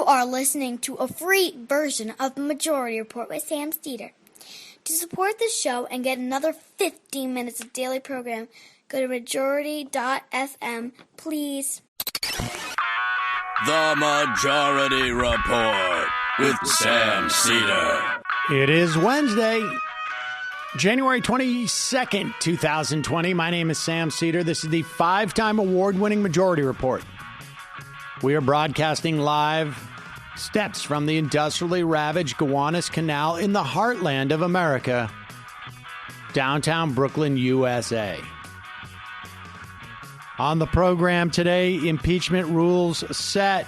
are listening to a free version of the Majority Report with Sam Steeder. To support the show and get another 15 minutes of daily program, go to majority.fm, please. The Majority Report with Sam Steeder. It is Wednesday, January 22nd, 2020. My name is Sam Steeder. This is the 5-time award-winning Majority Report. We are broadcasting live steps from the industrially ravaged Gowanus Canal in the heartland of America, downtown Brooklyn, USA. On the program today, impeachment rules set,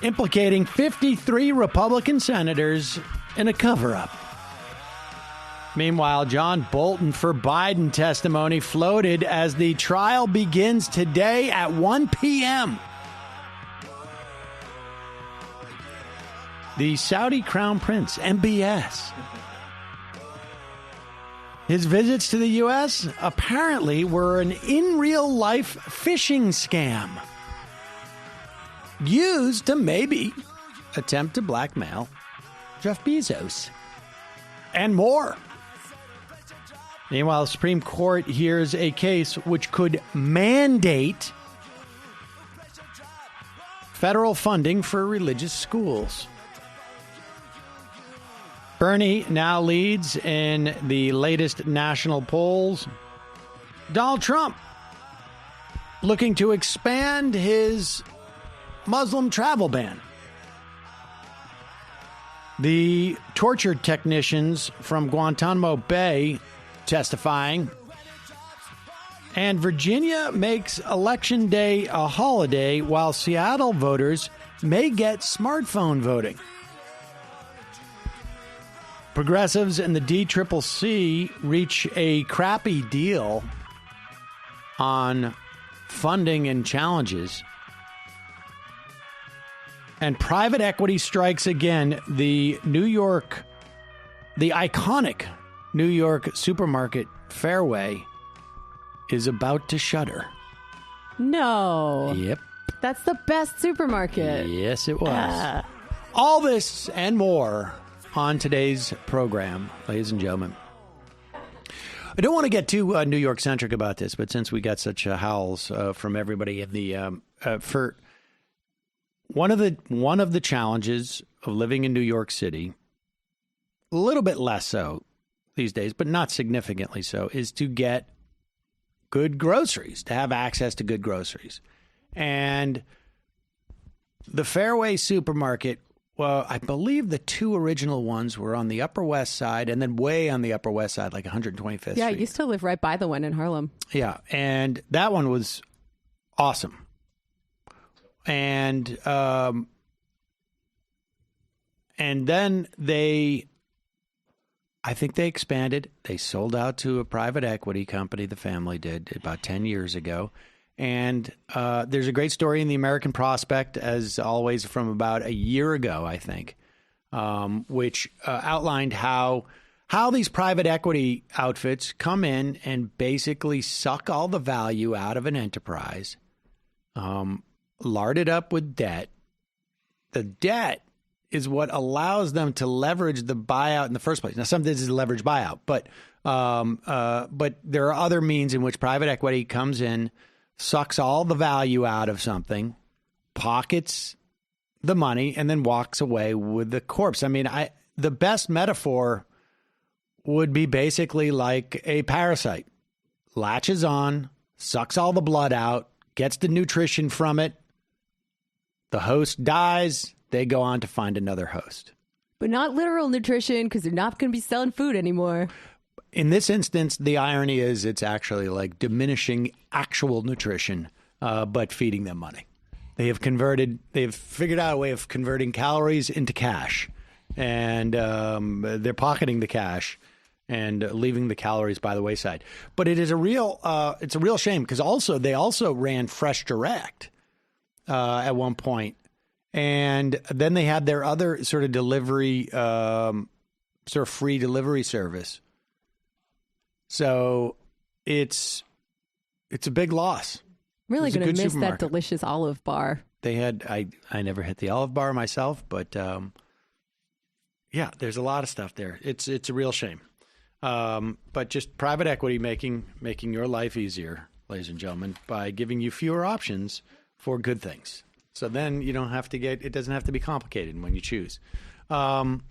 implicating 53 Republican senators in a cover-up. Meanwhile, John Bolton for Biden testimony floated as the trial begins today at 1 p.m. The Saudi Crown Prince, MBS. His visits to the U.S. apparently were an in-real-life phishing scam used to maybe attempt to blackmail Jeff Bezos. And more. Meanwhile, the Supreme Court hears a case which could mandate federal funding for religious schools. Bernie now leads in the latest national polls. Donald Trump looking to expand his Muslim travel ban. The torture technicians from Guantanamo Bay testifying. And Virginia makes Election Day a holiday while Seattle voters may get smartphone voting. Progressives and the DCCC reach a crappy deal on funding and challenges. And private equity strikes again. The iconic New York supermarket Fairway is about to shutter. No. Yep. That's the best supermarket. Yes, it was. All this and more on today's program, ladies and gentlemen. I don't want to get too New York centric about this, but since we got such howls from everybody in the for one of the challenges of living in New York City, a little bit less so these days, but not significantly so, is to get good groceries, to have access to good groceries. And the Fairway supermarket, well, I believe the two original ones were on the Upper West Side and then way on the Upper West Side, like 125th Street. Yeah, I used to live right by the one in Harlem. Yeah, and that one was awesome. And then I think they expanded. They sold out to a private equity company, the family did, about 10 years ago. And there's a great story in the American Prospect, as always, from about a year ago, I think, which outlined how these private equity outfits come in and basically suck all the value out of an enterprise, lard it up with debt. The debt is what allows them to leverage the buyout in the first place. Now, some of this is a leverage buyout, but there are other means in which private equity comes in, sucks all the value out of something, pockets the money, and then walks away with the corpse. I mean, the best metaphor would be basically like a parasite. Latches on, sucks all the blood out, gets the nutrition from it. The host dies. They go on to find another host. But not literal nutrition, because they're not going to be selling food anymore. In this instance, the irony is it's actually like diminishing actual nutrition, but feeding them money. They've figured out a way of converting calories into cash, and they're pocketing the cash and leaving the calories by the wayside. But it is it's a real shame, because they also ran Fresh Direct at one point. And then they had their other sort of delivery, sort of free delivery service. So it's a big loss. Really going to miss supermarket. that delicious olive bar. they had, I never hit the Olive Bar myself, but yeah, there's a lot of stuff there. It's a real shame. But just private equity making your life easier, ladies and gentlemen, by giving you fewer options for good things. So then you don't have to it doesn't have to be complicated when you choose. I'm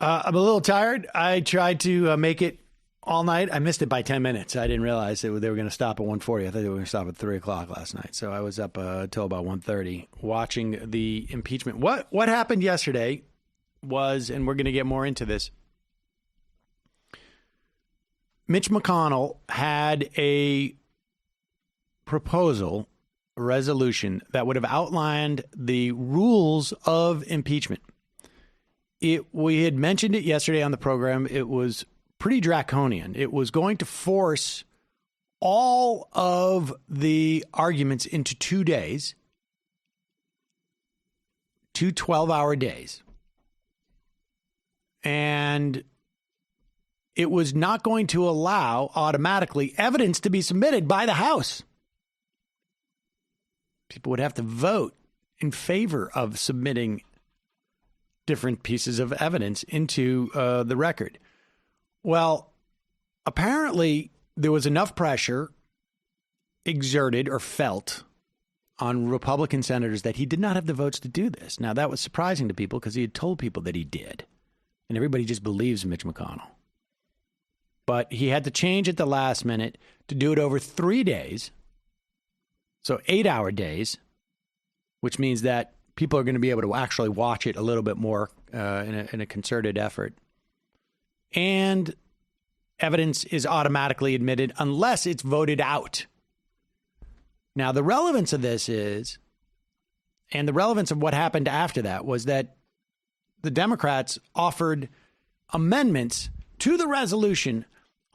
a little tired. I tried to make it all night. I missed it by 10 minutes. I didn't realize they were going to stop at 1:40. I thought they were going to stop at 3 o'clock last night. So I was up until about 1:30 watching the impeachment. What happened yesterday was, and we're going to get more into this, Mitch McConnell had a proposal, a resolution that would have outlined the rules of impeachment. We had mentioned it yesterday on the program. It was pretty draconian. It was going to force all of the arguments into 2 days, 2 12-hour days. And it was not going to allow automatically evidence to be submitted by the House. People would have to vote in favor of submitting different pieces of evidence into the record. Well, apparently there was enough pressure exerted or felt on Republican senators that he did not have the votes to do this. Now, that was surprising to people because he had told people that he did. And everybody just believes Mitch McConnell. But he had to change at the last minute to do it over 3 days. So 8-hour days, which means that people are going to be able to actually watch it a little bit more in a concerted effort. And evidence is automatically admitted unless it's voted out. Now, the relevance of this is, and the relevance of what happened after that, was that the Democrats offered amendments to the resolution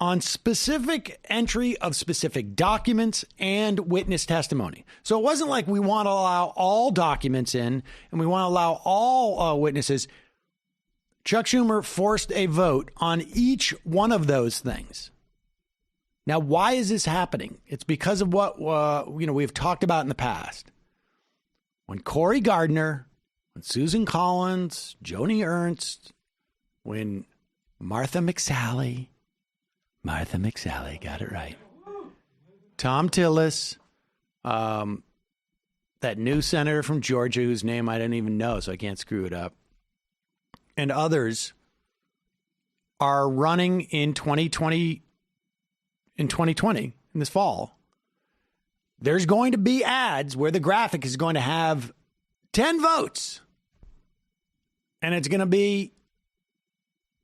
on specific entry of specific documents and witness testimony. So it wasn't like we want to allow all documents in and we want to allow all witnesses. Chuck Schumer forced a vote on each one of those things. Now, why is this happening? It's because of what we've talked about in the past. When Cory Gardner, when Susan Collins, Joni Ernst, when Martha McSally, got it right. Tom Tillis, that new senator from Georgia whose name I didn't even know, so I can't screw it up, and others are running in 2020, in this fall. There's going to be ads where the graphic is going to have 10 votes. And it's going to be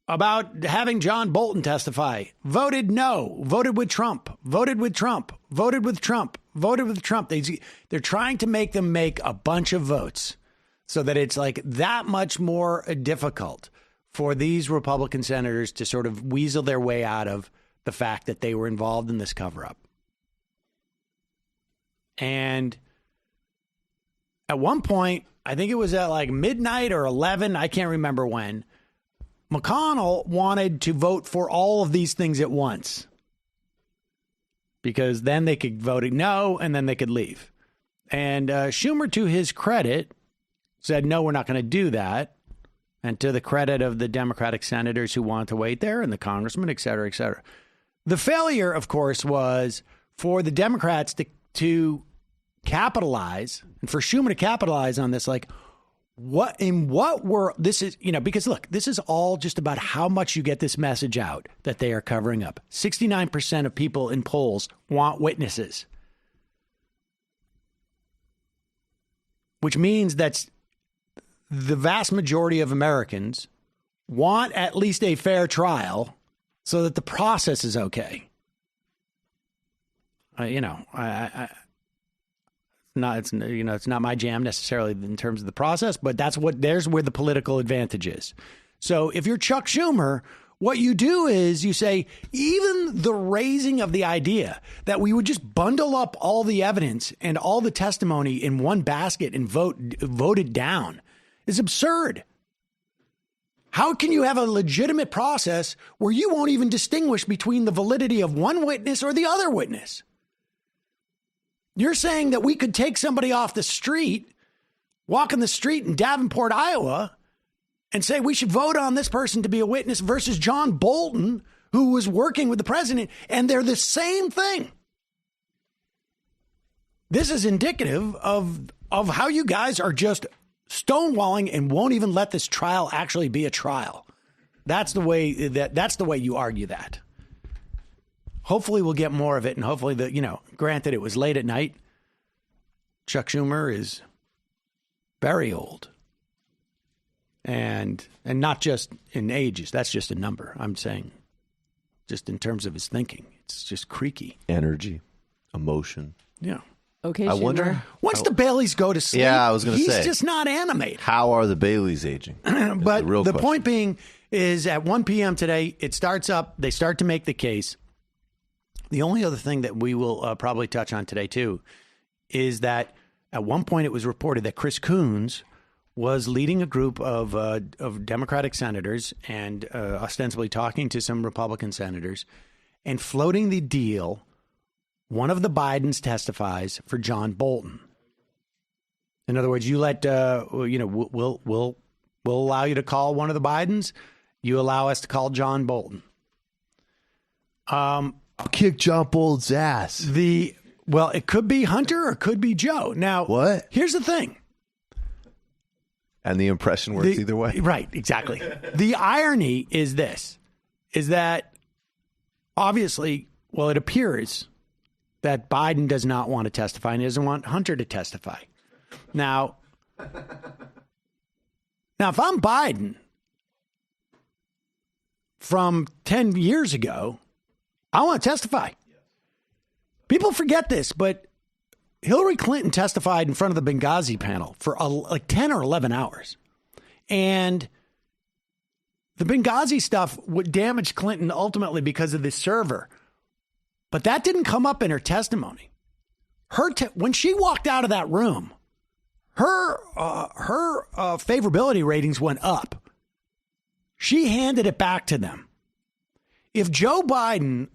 about having John Bolton testify. Voted no. Voted with Trump. Voted with Trump. Voted with Trump. Voted with Trump. They're trying to make them make a bunch of votes so that it's like that much more difficult for these Republican senators to sort of weasel their way out of the fact that they were involved in this cover-up. And at one point, I think it was at like midnight or 11, I can't remember when, McConnell wanted to vote for all of these things at once because then they could vote no and then they could leave. And Schumer, to his credit, said, no, we're not going to do that. And to the credit of the Democratic senators who want to wait there and the congressmen, et cetera, et cetera. The failure, of course, was for the Democrats to capitalize and for Schumer to capitalize on this, like, this is, because look, this is all just about how much you get this message out that they are covering up. 69% of people in polls want witnesses, which means that the vast majority of Americans want at least a fair trial so that the process is okay. It's not my jam necessarily in terms of the process, but there's where the political advantage is. So if you're Chuck Schumer, what you do is you say, even the raising of the idea that we would just bundle up all the evidence and all the testimony in one basket and vote it down is absurd. How can you have a legitimate process where you won't even distinguish between the validity of one witness or the other witness? You're saying that we could take somebody off the street, walk in the street in Davenport, Iowa, and say we should vote on this person to be a witness versus John Bolton, who was working with the president, and they're the same thing. This is indicative of how you guys are just stonewalling and won't even let this trial actually be a trial. That's the way you argue that. Hopefully we'll get more of it, and hopefully granted it was late at night. Chuck Schumer is very old. And not just in ages, that's just a number. I'm saying just in terms of his thinking. It's just creaky. Energy, emotion. Yeah. Okay, I Schumer. wonder. Once the Baileys go to sleep, Yeah, I was gonna say. he's just not animated. How are the Baileys aging? But the the point being is at 1 p.m. today, it starts up. They start to make the case. The only other thing that we will probably touch on today, too, is that at one point it was reported that Chris Coons was leading a group of Democratic senators and ostensibly talking to some Republican senators and floating the deal. One of the Bidens testifies for John Bolton. In other words, you let we'll allow you to call one of the Bidens. You allow us to call John Bolton. I'll kick John Bolton's ass. Well, it could be Hunter or it could be Joe. Now, what? Here's the thing. And the impression works either way. Right, exactly. The irony is that obviously, well, it appears that Biden does not want to testify and he doesn't want Hunter to testify. Now, if I'm Biden from 10 years ago, I want to testify. People forget this, but Hillary Clinton testified in front of the Benghazi panel for like 10 or 11 hours. And the Benghazi stuff would damage Clinton ultimately because of the server. But that didn't come up in her testimony. When she walked out of that room, her favorability ratings went up. She handed it back to them. If Joe Biden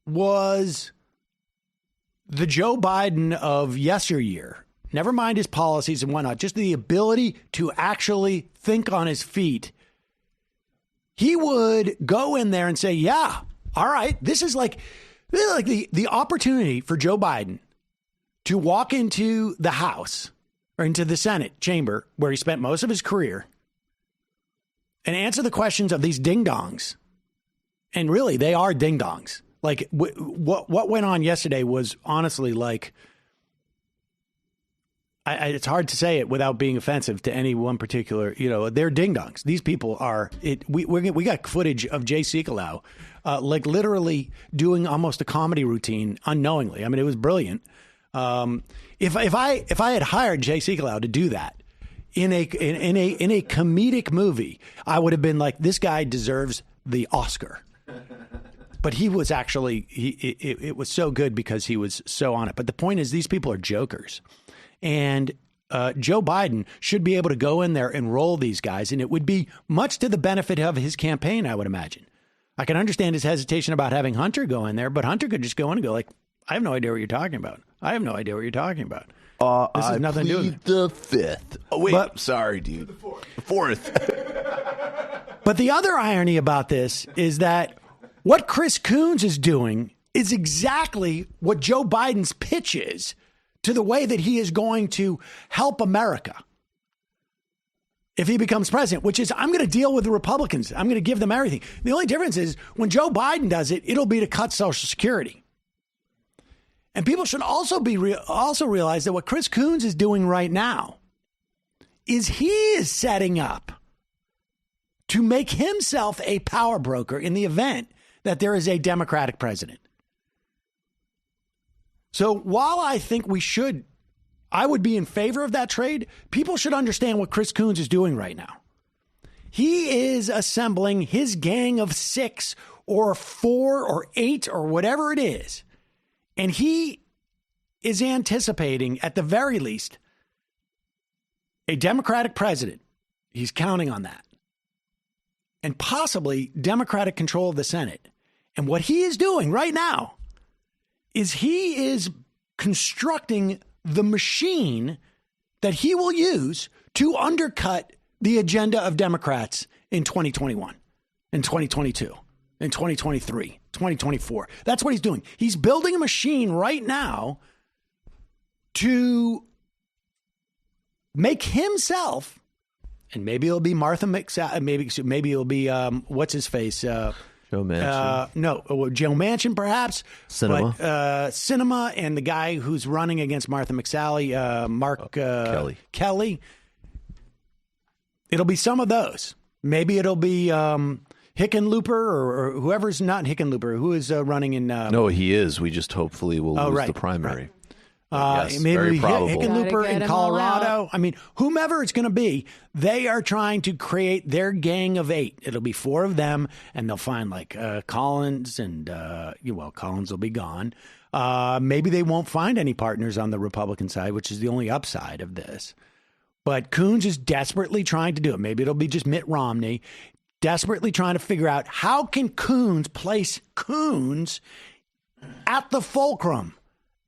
was the Joe Biden of yesteryear, never mind his policies and whatnot, just the ability to actually think on his feet, he would go in there and say, yeah, all right, this is like the opportunity for Joe Biden to walk into the House or into the Senate chamber where he spent most of his career and answer the questions of these ding-dongs. And really, they are ding-dongs. Like, what went on yesterday was honestly like, it's hard to say it without being offensive to any one particular, they're ding-dongs. These people are, we got footage of Jay Sekulow, like literally doing almost a comedy routine unknowingly. I mean, it was brilliant. If I had hired Jay Sekulow to do that in a comedic movie, I would have been like, this guy deserves the Oscar. But he was actually, it was so good because he was so on it. But the point is, these people are jokers. And Joe Biden should be able to go in there and roll these guys. And it would be much to the benefit of his campaign, I would imagine. I can understand his hesitation about having Hunter go in there, but Hunter could just go in and go like, I have no idea what you're talking about. I have no idea what you're talking about. This has nothing to do with it. The fifth. Oh, wait. Sorry, dude. The fourth. But the other irony about this is that what Chris Coons is doing is exactly what Joe Biden's pitch is to the way that he is going to help America if he becomes president, which is, I'm going to deal with the Republicans. I'm going to give them everything. The only difference is when Joe Biden does it, it'll be to cut Social Security. And people should also also realize that what Chris Coons is doing right now is he is setting up to make himself a power broker in the event that there is a Democratic president. So while I think I would be in favor of that trade, people should understand what Chris Coons is doing right now. He is assembling his gang of 6 or 4 or 8 or whatever it is. And he is anticipating, at the very least, a Democratic president. He's counting on that. And possibly Democratic control of the Senate. And what he is doing right now is he is constructing the machine that he will use to undercut the agenda of Democrats in 2021, in 2022, in 2023, 2024. That's what he's doing. He's building a machine right now to make himself, and maybe it'll be Martha maybe it'll be what's his face, Joe Manchin. Joe Manchin perhaps. Cinema. But, Cinema and the guy who's running against Martha McSally, Mark Kelly. It'll be some of those. Maybe it'll be Hickenlooper or whoever's not Hickenlooper, who is running in. No, he is. We just hopefully will lose the primary. Right. Yes, maybe very probable. Hickenlooper in Colorado. I mean, whomever it's going to be, they are trying to create their gang of 8. It'll be 4 of them, and they'll find like Collins and, Collins will be gone. Maybe they won't find any partners on the Republican side, which is the only upside of this. But Coons is desperately trying to do it. Maybe it'll be just Mitt Romney, desperately trying to figure out how can Coons place Coons at the fulcrum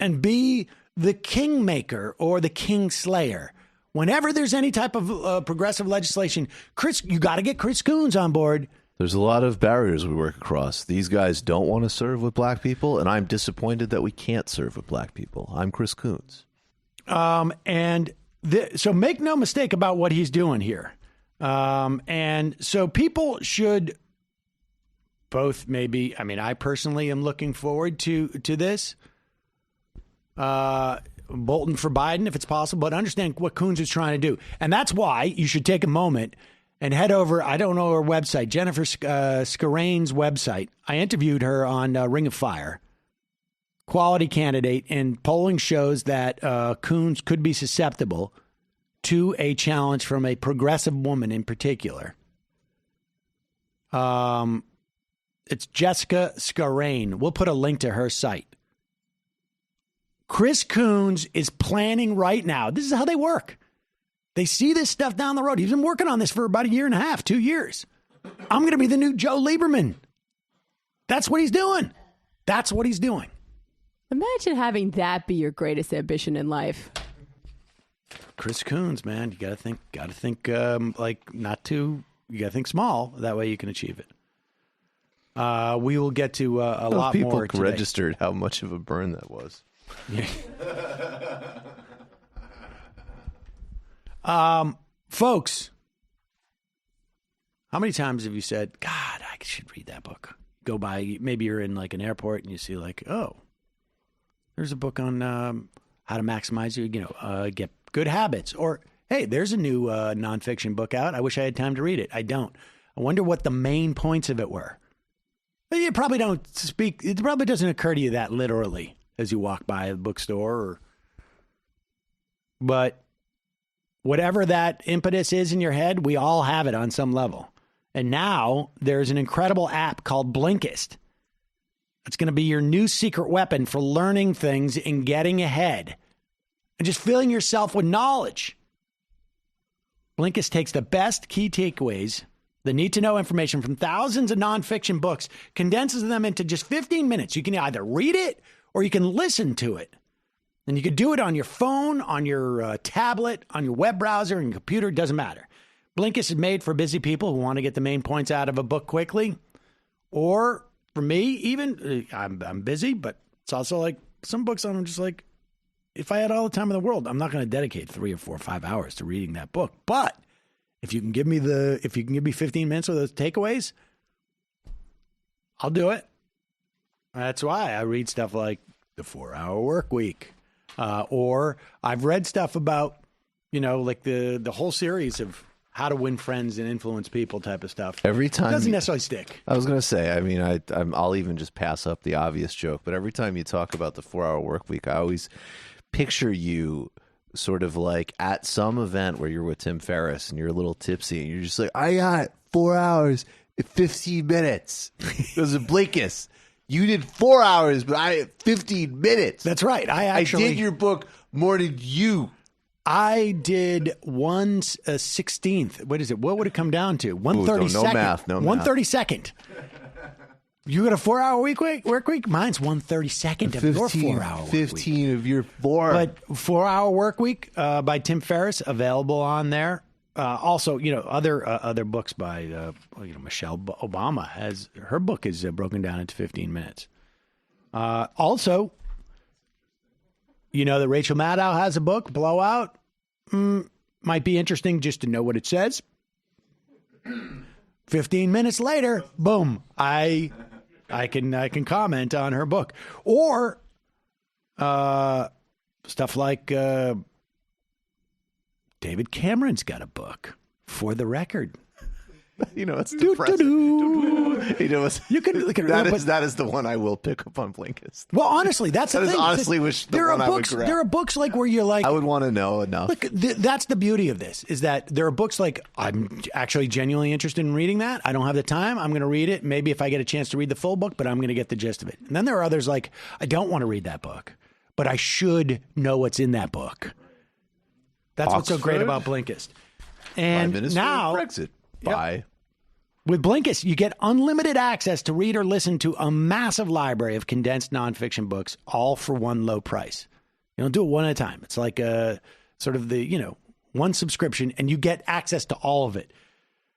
and be the kingmaker or the kingslayer. Whenever there's any type of progressive legislation, you got to get Chris Coons on board. There's a lot of barriers we work across. These guys don't want to serve with black people, and I'm disappointed that we can't serve with black people. I'm Chris Coons. So make no mistake about what he's doing here. And so people should both maybe, I personally am looking forward to this. Bolton for Biden, if it's possible, but understand what Coons is trying to do. And that's why you should take a moment and head over, I don't know her website, Jennifer Skarain's website. I interviewed her on Ring of Fire. Quality candidate, and polling shows that Coons could be susceptible to a challenge from a progressive woman in particular. It's Jessica Skarain. We'll put a link to her site. Chris Coons is planning right now. This is how they work. They see this stuff down the road. He's been working on this for about 1.5 years, 2 years. I'm going to be the new Joe Lieberman. That's what he's doing. That's what he's doing. Imagine having that be your greatest ambition in life. Chris Coons, man, you got to think, you got to think small. That way you can achieve it. We will get to a lot more people registered how much of a burn that was. Yeah. Folks, how many times have you said, God, I should read that book? Go by, maybe you're in like an airport and you see like, oh, there's a book on how to maximize get good habits. Or, hey, there's a new nonfiction book out. I wish I had time to read it. I don't. I wonder what the main points of it were. You probably don't speak. It probably doesn't occur to you that literally as you walk by a bookstore. But whatever that impetus is in your head, we all have it on some level. And now there's an incredible app called Blinkist. It's going to be your new secret weapon for learning things and getting ahead and just filling yourself with knowledge. Blinkist takes the best key takeaways, the need-to-know information from thousands of nonfiction books, condenses them into just 15 minutes. You can either read it or you can listen to it. And you can do it on your phone, on your tablet, on your web browser, and your computer. It doesn't matter. Blinkist is made for busy people who want to get the main points out of a book quickly. Or for me, even, I'm busy, but it's also like some books I'm just like, if I had all the time in the world, I'm not going to dedicate 3 or 4 or 5 hours to reading that book. But if you can give me 15 minutes of those takeaways, I'll do it. That's why I read stuff like The 4-Hour Work Week. Or I've read stuff about, like the whole series of how to win friends and influence people type of stuff. Every time it doesn't necessarily stick. I was going to say, I'll even just pass up the obvious joke, but every time you talk about the 4-Hour Work Week, I always picture you sort of like at some event where you're with Tim Ferriss and you're a little tipsy and you're just like, I got 4 hours and 15 minutes. It was a Blinkist. You did 4 hours, but I had 15 minutes. That's right. I did your book more than you. I did 1/16th. What is it? What would it come down to? 1/32nd. No math. 1/32nd. You got a 4-hour work week? Mine's 1/32 of your 4-hour work week. 15 of your 4. But 4-hour work week by Tim Ferriss, available on there. Also, other books by Michelle Obama her book is broken down into 15 minutes. Also, that Rachel Maddow has a book, Blowout. Might be interesting just to know what it says. 15 minutes later, boom, I can comment on her book. Or stuff like David Cameron's got a book, For the Record. It's depressing. You can look at that is the one I will pick up on Blinkist. Well, honestly, that's the That is thing. honestly there are one I would books. grab. There are books like where you're like, I would want to know enough. look, that's the beauty of this, is that there are books like, I'm actually genuinely interested in reading that. I don't have the time. I'm going to read it. Maybe if I get a chance to read the full book, but I'm going to get the gist of it. And then there are others like, I don't want to read that book, but I should know what's in that book. That's what's so great about Blinkist. And now, Brexit. Bye. With Blinkist, you get unlimited access to read or listen to a massive library of condensed nonfiction books, all for one low price. You don't do it one at a time. It's like sort of one subscription, and you get access to all of it.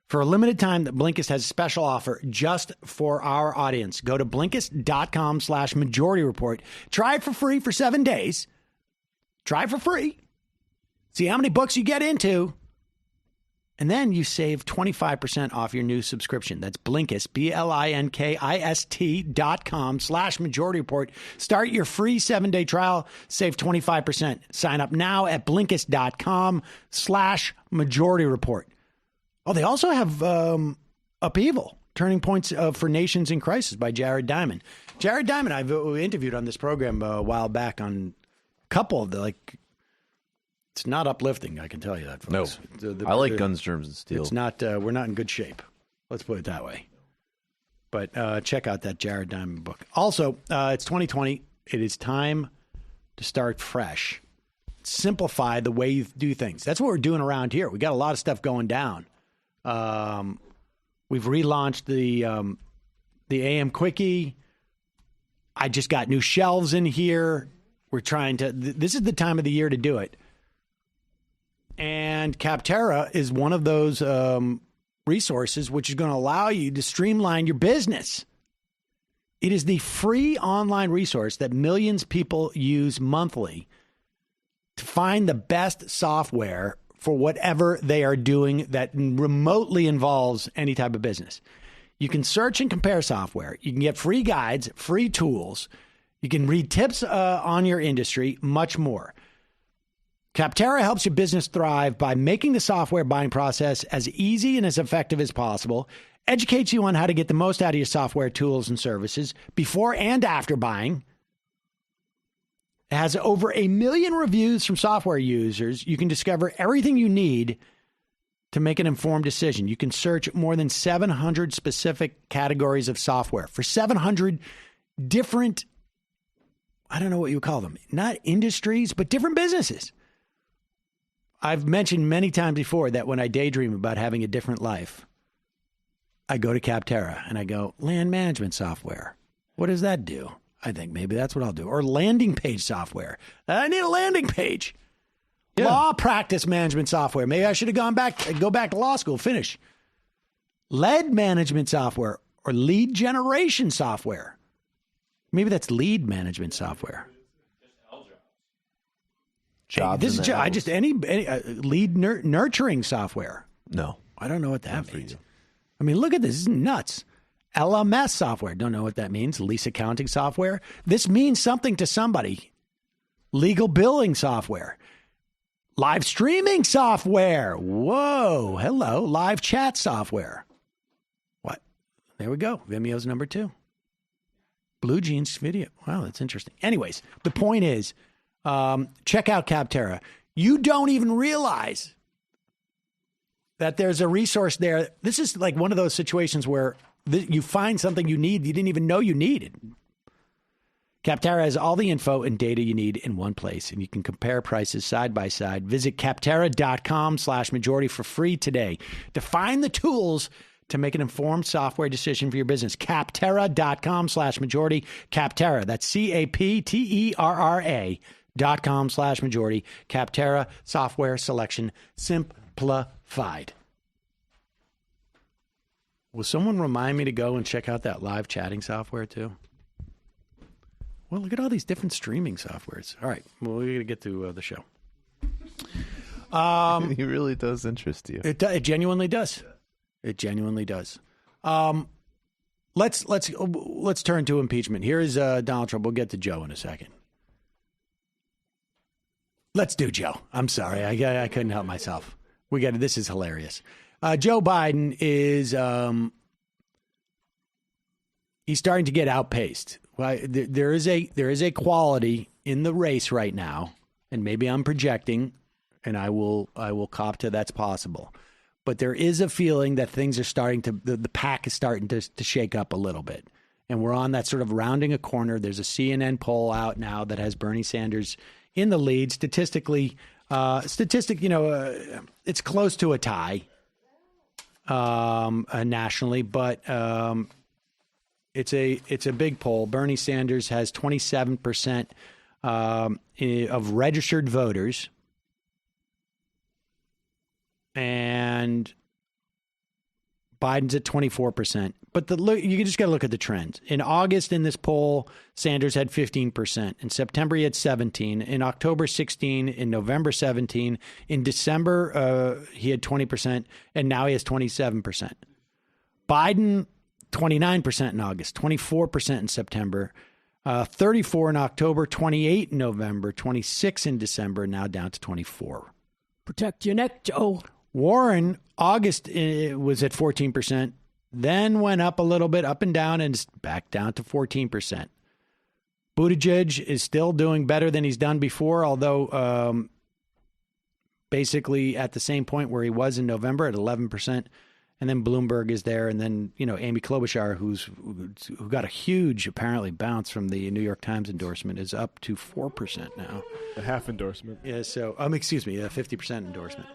For a limited time, Blinkist has a special offer just for our audience. Go to Blinkist.com/Majority Report. Try it for free for 7 days. Try it for free. See how many books you get into. And then you save 25% off your new subscription. That's Blinkist, Blinkist.com/Majority Report. Start your free 7-day trial. Save 25%. Sign up now at Blinkist.com/Majority Report. Oh, they also have Upheaval, Turning Points for Nations in Crisis by Jared Diamond. Jared Diamond, I've interviewed on this program a while back on a couple of the, it's not uplifting, I can tell you that, folks. No. I like Guns, Germs, and Steel. It's not, we're not in good shape. Let's put it that way. But check out that Jared Diamond book. Also, it's 2020. It is time to start fresh. Simplify the way you do things. That's what we're doing around here. We got a lot of stuff going down. We've relaunched the AM Quickie. I just got new shelves in here. We're trying to, this is the time of the year to do it. And Capterra is one of those resources which is going to allow you to streamline your business. It is the free online resource that millions of people use monthly to find the best software for whatever they are doing that remotely involves any type of business. You can search and compare software. You can get free guides, free tools. You can read tips on your industry, much more. Capterra helps your business thrive by making the software buying process as easy and as effective as possible, educates you on how to get the most out of your software tools and services before and after buying. It has over 1 million reviews from software users. You can discover everything you need to make an informed decision. You can search more than 700 specific categories of software for 700 different, I don't know what you call them, not industries, but different businesses. I've mentioned many times before that when I daydream about having a different life, I go to Capterra and I go, land management software. What does that do? I think maybe that's what I'll do. Or landing page software. I need a landing page. Yeah. Law practice management software. Maybe I should have go back to law school, finish. Lead management software or lead generation software. Maybe that's lead management software. Jobs. This is any lead nurturing software. No, I don't know what that means. I mean, look at this. This is nuts. LMS software. Don't know what that means. Lease accounting software. This means something to somebody. Legal billing software. Live streaming software. Whoa. Hello. Live chat software. What? There we go. Vimeo's number 2. Blue Jeans video. Wow, that's interesting. Anyways, the point is, check out Capterra. You don't even realize that there's a resource there. This is like one of those situations where you find something you need you didn't even know you needed. Capterra has all the info and data you need in one place, and you can compare prices side by side. Visit Capterra.com/majority for free today to find the tools to make an informed software decision for your business. Capterra.com/majority. Capterra. That's CAPTERRA.com/majority. Capterra software selection simplified. Will someone remind me to go and check out that live chatting software too? Well, look at all these different streaming softwares. All right. Well, we're going to get to the show. He really does interest you. It genuinely does. It genuinely does. Let's turn to impeachment. Here is Donald Trump. We'll get to Joe in a second. Let's do Joe. I'm sorry. I couldn't help myself. We got it. This is hilarious. Joe Biden is he's starting to get outpaced. Well, there is a quality in the race right now, and maybe I'm projecting, and I will cop to that's possible. But there is a feeling that things are starting to the pack is starting to shake up a little bit, and we're on that sort of rounding a corner. There's a CNN poll out now that has Bernie Sanders in the lead statistically. It's close to a tie nationally, but it's a big poll. Bernie Sanders has 27% of registered voters, and Biden's at 24%. But you just got to look at the trends. In August, in this poll, Sanders had 15%. In September, he had 17%. In October, 16%. In November, 17%. In December, he had 20%. And now he has 27%. Biden, 29% in August, 24% in September, 34% in October, 28% in November, 26% in December, now down to 24%. Protect your neck, Joe. Warren, August was at 14%, then went up a little bit, up and down, and back down to 14%. Buttigieg is still doing better than he's done before, although basically at the same point where he was in November at 11%. And then Bloomberg is there, and then Amy Klobuchar, who got a huge apparently bounce from the New York Times endorsement, is up to 4% now. A half endorsement. Yeah. So excuse me, a 50% endorsement.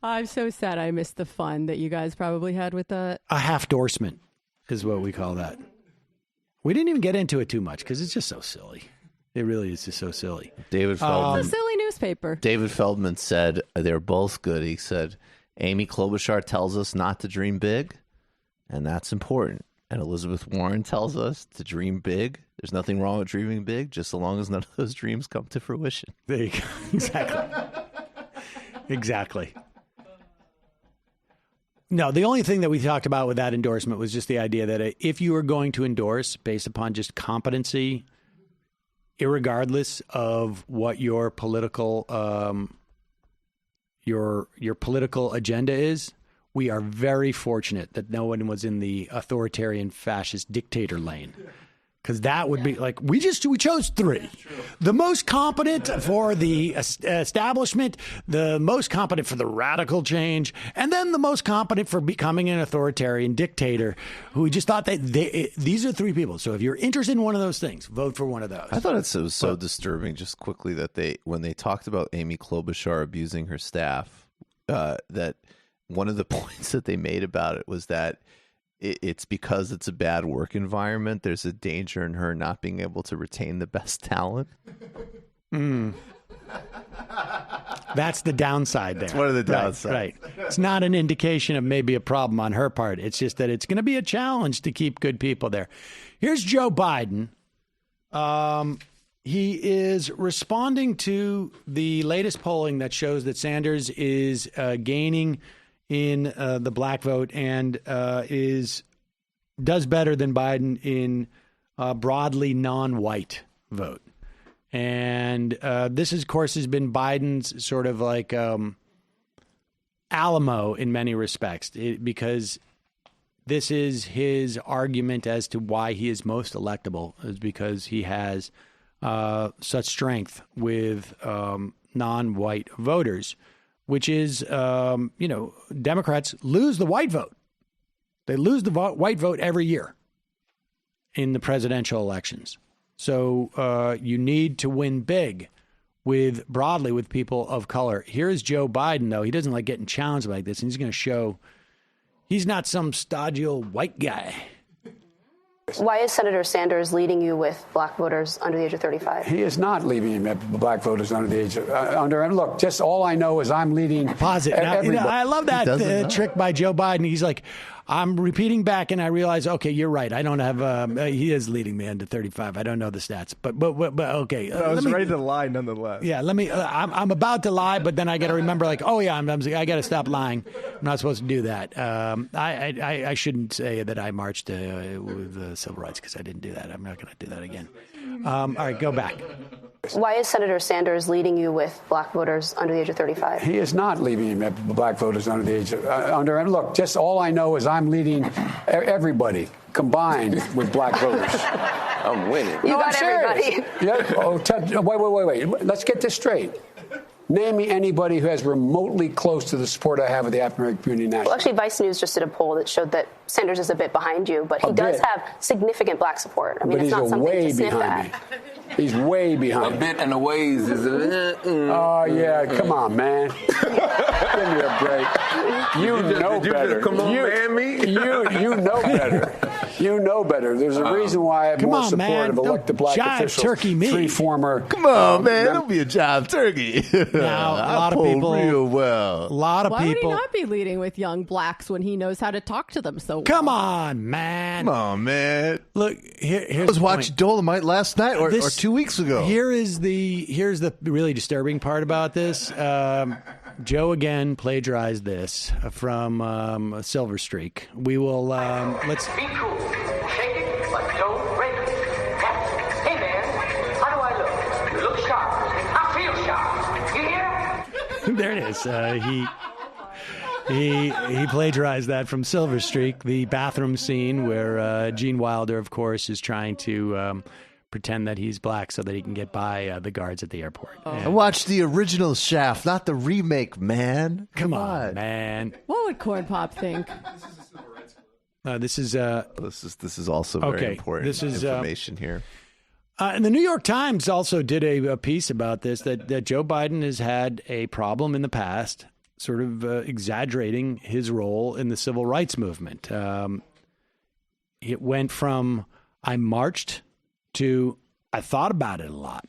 I'm so sad I missed the fun that you guys probably had with that. A half endorsement is what we call that. We didn't even get into it too much because it's just so silly. It really is just so silly. David Feldman. It's a silly newspaper. David Feldman said they're both good. He said, Amy Klobuchar tells us not to dream big, and that's important. And Elizabeth Warren tells us to dream big. There's nothing wrong with dreaming big, just so long as none of those dreams come to fruition. There you go. Exactly. Exactly. No, the only thing that we talked about with that endorsement was just the idea that if you were going to endorse based upon just competency, irregardless of what your political your political agenda is, we are very fortunate that no one was in the authoritarian fascist dictator lane. Because that would be like, we chose three. The most competent for the establishment, the most competent for the radical change, and then the most competent for becoming an authoritarian dictator, who we just thought that these are three people. So if you're interested in one of those things, vote for one of those. I thought it was so disturbing just quickly that when they talked about Amy Klobuchar abusing her staff, that one of the points that they made about it was that it's because it's a bad work environment. There's a danger in her not being able to retain the best talent. That's the downside there. It's one of the downsides. Right. It's not an indication of maybe a problem on her part. It's just that it's going to be a challenge to keep good people there. Here's Joe Biden. He is responding to the latest polling that shows that Sanders is gaining in the black vote and does better than Biden in broadly non-white vote. And this, of course, has been Biden's sort of like Alamo in many respects, because this is his argument as to why he is most electable, is because he has such strength with non-white voters, which is, Democrats lose the white vote. They lose the white vote every year in the presidential elections. So you need to win big broadly with people of color. Here's Joe Biden, though. He doesn't like getting challenged like this, and he's going to show He's not some stodgy old white guy. Why is Senator Sanders leading you with black voters under the age of 35? He is not leading black voters under the age of under. Look, just all I know is I'm leading. Pause it. Now, I love that trick by Joe Biden. He's like, I'm repeating back, and I realize, okay, you're right. I don't have. He is leading me under 35. I don't know the stats, but okay. I was ready to lie nonetheless. Yeah, let me. I'm about to lie, but then I got to remember, like, oh yeah, I got to stop lying. I'm not supposed to do that. I shouldn't say that I marched with civil rights because I didn't do that. I'm not going to do that again. All right, go back. Why is Senator Sanders leading you with black voters under the age of 35? He is not leading black voters under the age of under. And look, just all I know is I'm leading everybody combined with black voters. I'm winning. You got everybody. Yeah. Oh, wait. Let's get this straight. Name me anybody who has remotely close to the support I have of the African American community nationally. Well, actually, Vice News just did a poll that showed that Sanders is a bit behind you, but he does have significant black support. I mean, but it's not something to sniff behind at. me. He's way behind. A bit and a ways is. Oh yeah, come on, man. Give me a break. You know better. Come on, man, me. You know better. You know better. There's a reason why I have more support of elected black officials. Turkey me. Three former. Come on, man. Don't be a jive turkey. Now, a lot of people. Real well. A lot of Why people. would he not be leading with young blacks when he knows how to talk to them so well? Come on, man. Come on, man. Look, here's I was the watching point. Dolomite last night or 2 weeks ago. Here's the really disturbing part about this. Joe again plagiarized this from Silver Streak. We will let's. Be cool. Shake it, but don't break it. Hey man, how do I look? You look sharp. I feel sharp. You hear? There it is. He plagiarized that from Silver Streak, the bathroom scene where Gene Wilder, of course, is trying to pretend that he's black so that he can get by the guards at the airport. I watched the original Shaft, not the remake, man. Come on, man. What would Corn Pop think? This is also very important this is, information here. And the New York Times also did a piece about this, that Joe Biden has had a problem in the past, sort of exaggerating his role in the civil rights movement. It went from I marched to I thought about it a lot.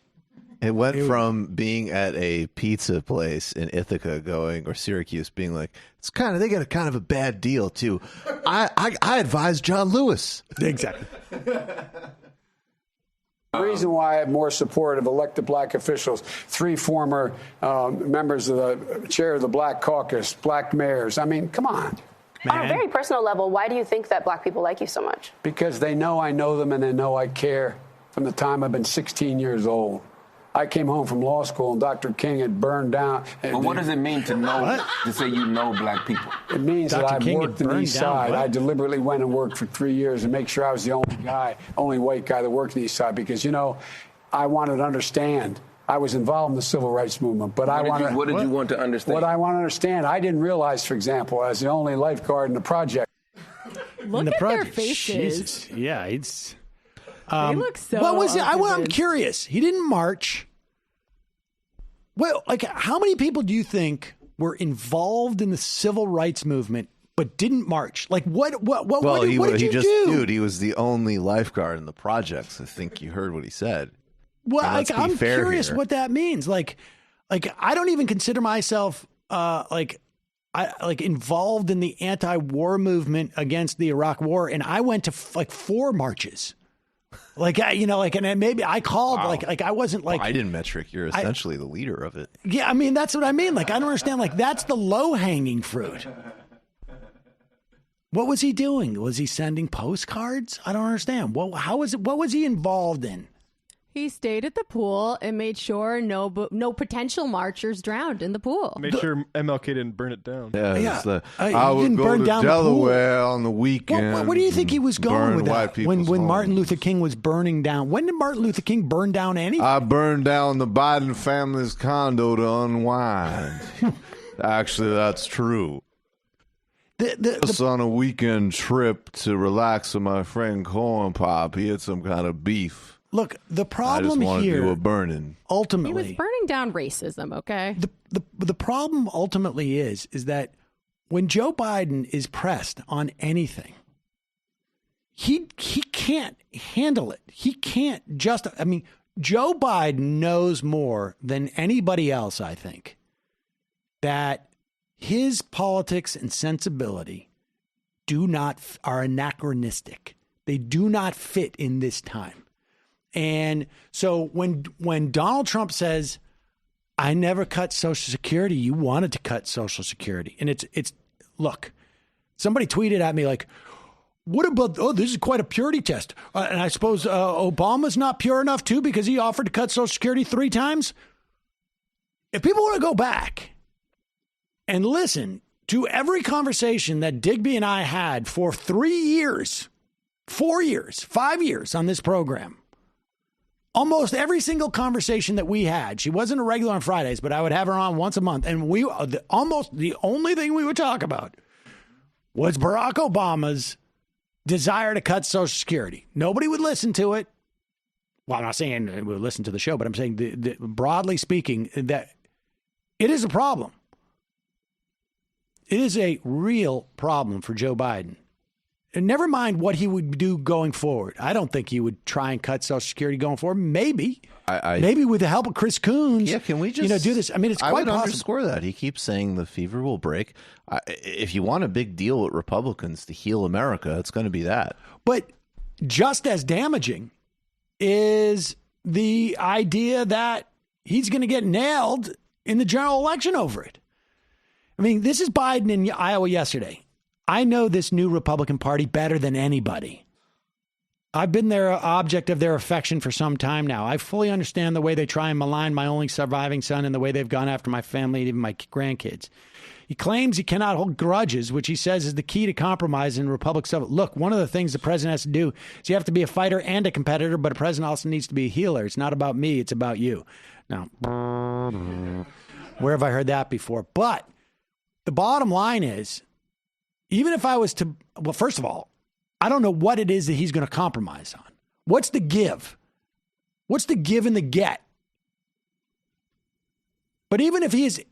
It went from being at a pizza place in Ithaca or Syracuse being like, they got a kind of a bad deal too. I advise John Lewis. Exactly. The reason why I have more support of elected black officials, three former members of the chair of the Black Caucus, black mayors. I mean, come on. On a very personal level, why do you think that black people like you so much? Because they know I know them and they know I care from the time I've been 16 years old. I came home from law school and Dr. King had burned down. But what does it mean to know, to say you know black people? It means Dr. that I've King worked had in the burned East down Side. what? I deliberately went and worked for 3 years to make sure I was the only white guy that worked in the East Side because, I wanted to understand. I was involved in the civil rights movement, but What did you want to understand? What I want to understand, I didn't realize, for example, as the only lifeguard in the project. Look at their faces. Jesus. Yeah, it's. They look so. What was it? I'm unconvinced. curious. He didn't march. Well, how many people do you think were involved in the civil rights movement but didn't march? What did you do? Dude, he was the only lifeguard in the projects. I think you heard what he said. Well, I'm fair curious here. what that means. I don't even consider myself involved in the anti-war movement against the Iraq War, and I went to 4 marches. And maybe I called. Wow. I wasn't Biden metric. You're essentially the leader of it. Yeah, I mean that's what I mean. I don't understand. That's the low-hanging fruit. What was he doing? Was he sending postcards? I don't understand. What was he involved in? He stayed at the pool and made sure no potential marchers drowned in the pool. Made sure MLK didn't burn it down. I would go to Delaware on the weekend. What do you think he was going with that? When homes. Martin Luther King was burning down. When did Martin Luther King burn down anything? I burned down the Biden family's condo to unwind. Actually, that's true. Just on a weekend trip to relax with my friend Corn Pop. He had some kind of beef. Look, the problem I just wanted here to do a burning. ultimately He was burning down racism. Okay. the problem ultimately is that when Joe Biden is pressed on anything, he can't handle it. He can't I mean, Joe Biden knows more than anybody else, I think, that his politics and sensibility are anachronistic. They do not fit in this time. And so when Donald Trump says, I never cut Social Security, you wanted to cut Social Security. And it's look, somebody tweeted at me like, what about, this is quite a purity test. And I suppose Obama's not pure enough too because he offered to cut Social Security 3 times. If people want to go back and listen to every conversation that Digby and I had for 3 years, 4 years, 5 years on this program, almost every single conversation that we had, she wasn't a regular on Fridays, but I would have her on once a month. And almost the only thing we would talk about was Barack Obama's desire to cut Social Security. Nobody would listen to it. Well, I'm not saying we would listen to the show, but I'm saying broadly speaking, that it is a problem. It is a real problem for Joe Biden. And never mind what he would do going forward. I don't think he would try and cut Social Security going forward. Maybe. Maybe with the help of Chris Coons. Yeah, can we just do this? I mean, it's quite possible. I would underscore that. He keeps saying the fever will break. If you want a big deal with Republicans to heal America, it's going to be that. But just as damaging is the idea that he's going to get nailed in the general election over it. I mean, this is Biden in Iowa yesterday. I know this new Republican Party better than anybody. I've been their object of their affection for some time now. I fully understand the way they try and malign my only surviving son and the way they've gone after my family and even my grandkids. He claims he cannot hold grudges, which he says is the key to compromise in Republic stuff. Look, one of the things the president has to do is you have to be a fighter and a competitor, but a president also needs to be a healer. It's not about me. It's about you. Now, where have I heard that before? But the bottom line is, even if I was to, well, first of all, I don't know what it is that he's going to compromise on. What's the give? What's the give and the get? But even if he's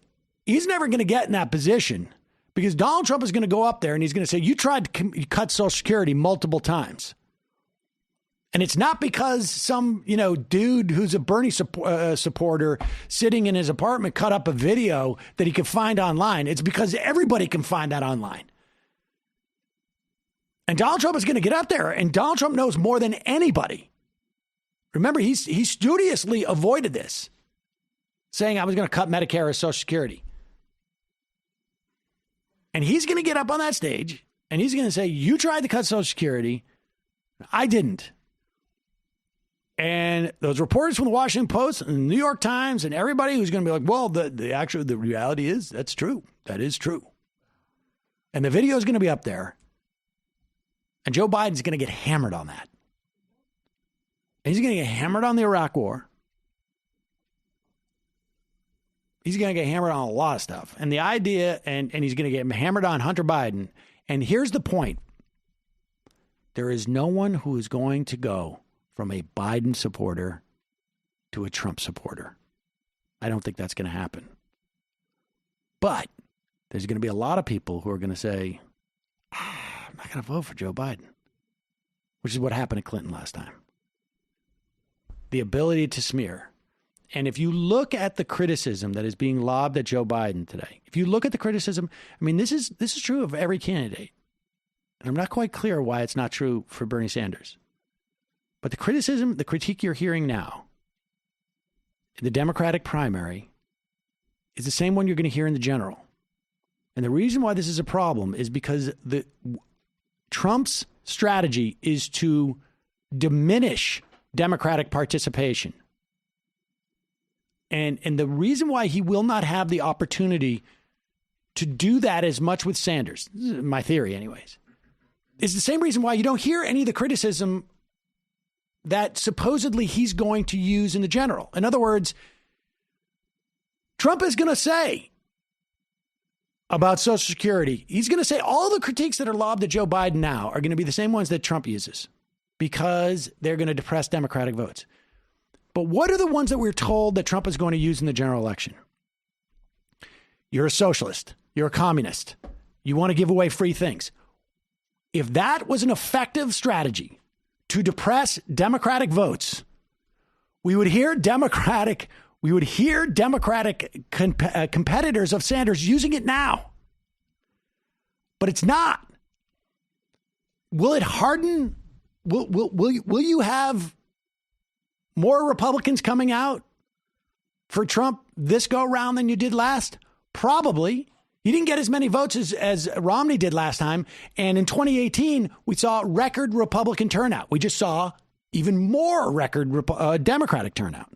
never going to get in that position because Donald Trump is going to go up there and he's going to say, you tried to cut Social Security multiple times. And it's not because some, dude who's a Bernie supporter sitting in his apartment cut up a video that he could find online. It's because everybody can find that online. And Donald Trump is going to get up there, and Donald Trump knows more than anybody. Remember, he studiously avoided this, saying I was going to cut Medicare or Social Security. And he's going to get up on that stage, and he's going to say, you tried to cut Social Security. I didn't. And those reporters from the Washington Post and the New York Times and everybody who's going to be like, well, the reality is that's true. That is true. And the video is going to be up there. And Joe Biden's going to get hammered on that. And he's going to get hammered on the Iraq War. He's going to get hammered on a lot of stuff. And the idea, and he's going to get hammered on Hunter Biden. And here's the point. There is no one who is going to go from a Biden supporter to a Trump supporter. I don't think that's going to happen. But there's going to be a lot of people who are going to say, I'm not going to vote for Joe Biden, which is what happened to Clinton last time. The ability to smear. And if you look at the criticism that is being lobbed at Joe Biden today, if you look at the criticism, I mean, this is true of every candidate. And I'm not quite clear why it's not true for Bernie Sanders. But the critique you're hearing now in the Democratic primary is the same one you're going to hear in the general. And the reason why this is a problem is because Trump's strategy is to diminish Democratic participation. And the reason why he will not have the opportunity to do that as much with Sanders, this is my theory anyways, is the same reason why you don't hear any of the criticism that supposedly he's going to use in the general. In other words, Trump is going to say about Social Security, he's going to say all the critiques that are lobbed at Joe Biden now are going to be the same ones that Trump uses because they're going to depress Democratic votes. But what are the ones that we're told that Trump is going to use in the general election? You're a socialist. You're a communist. You want to give away free things. If that was an effective strategy to depress Democratic votes, we would hear Democratic competitors of Sanders using it now. But it's not. Will it harden? Will you have more Republicans coming out for Trump this go round than you did last? Probably. You didn't get as many votes as Romney did last time. And in 2018, we saw record Republican turnout. We just saw even more record Democratic turnout.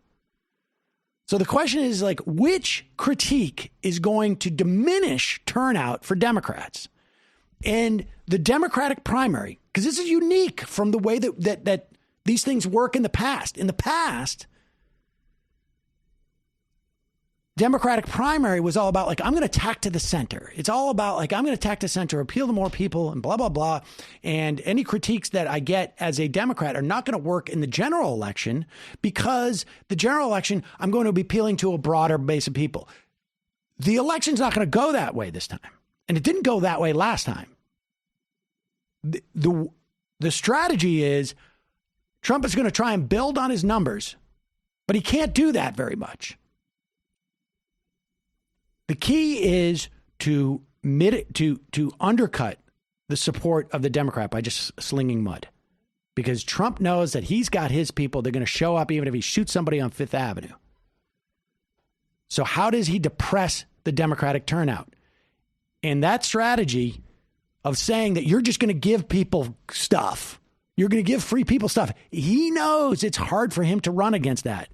So the question is, like, which critique is going to diminish turnout for Democrats? And the Democratic primary, because this is unique from the way that these things work in the past. In the past, Democratic primary was all about, like, I'm going to attack to the center. It's all about, like, I'm going to attack the center, appeal to more people, and blah, blah, blah. And any critiques that I get as a Democrat are not going to work in the general election, because the general election, I'm going to be appealing to a broader base of people. The election's not going to go that way this time. And it didn't go that way last time. The strategy is Trump is going to try and build on his numbers, but he can't do that very much. The key is to undercut the support of the Democrat by just slinging mud, because Trump knows that he's got his people. They're going to show up even if he shoots somebody on Fifth Avenue. So how does he depress the Democratic turnout? And that strategy of saying that you're just going to give people stuff, you're going to give free people stuff, he knows it's hard for him to run against that.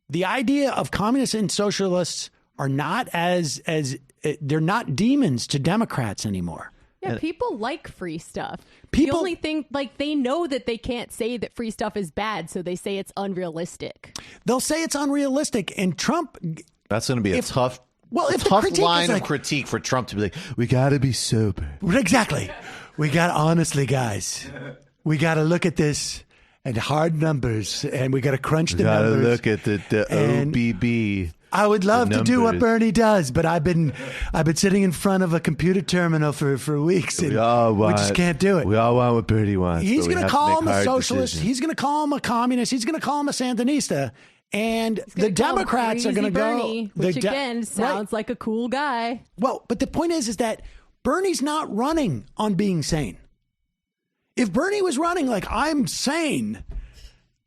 The idea of communists and socialists are not they're not demons to Democrats anymore. Yeah, people like free stuff. People, the only thing, like, they know that they can't say that free stuff is bad, so they say it's unrealistic. They'll say it's unrealistic, and Trump... That's going to be a tough line of critique for Trump to be like, we got to be sober. Exactly. We got, honestly, guys, we got to look at this and hard numbers, and we got to crunch the numbers. Got to look at the OBB. I would love to do what Bernie does, but I've been sitting in front of a computer terminal for weeks, and we just can't do it. We all want what Bernie wants. He's going to call him a socialist. Decisions. He's going to call him a communist. He's going to call him a Sandinista. And the Democrats are going to go... Which, again, sounds like a cool guy. Well, but the point is that Bernie's not running on being sane. If Bernie was running like, I'm sane,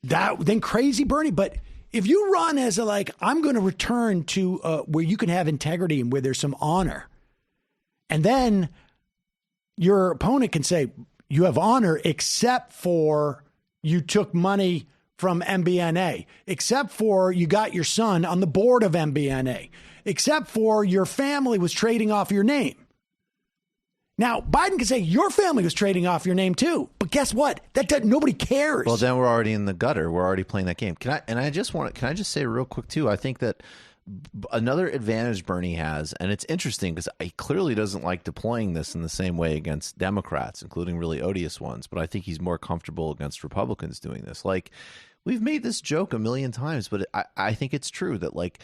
then crazy Bernie. But if you run as I'm going to return to where you can have integrity and where there's some honor, and then your opponent can say, you have honor except for you took money from MBNA, except for you got your son on the board of MBNA, except for your family was trading off your name. Now, Biden can say your family was trading off your name too, but guess what? Nobody cares. Well, then we're already in the gutter. We're already playing that game. Can I just say real quick too? I think that another advantage Bernie has, and it's interesting because he clearly doesn't like deploying this in the same way against Democrats, including really odious ones. But I think he's more comfortable against Republicans doing this. Like, we've made this joke a million times, but I think it's true that, like,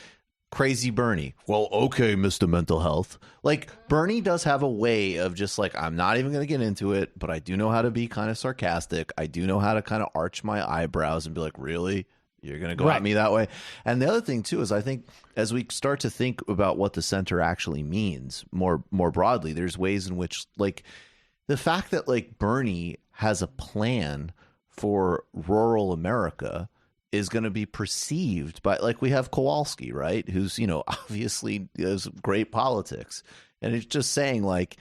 crazy Bernie. Well, okay, Mr. Mental Health. Like, Bernie does have a way of just like, I'm not even going to get into it, but I do know how to be kind of sarcastic. I do know how to kind of arch my eyebrows and be like, really? You're going to go at me that way? And the other thing, too, is I think as we start to think about what the center actually means more broadly, there's ways in which, like, the fact that, like, Bernie has a plan for rural America is going to be perceived by, like, we have Kowalski, right? Who's, obviously does great politics. And it's just saying, like,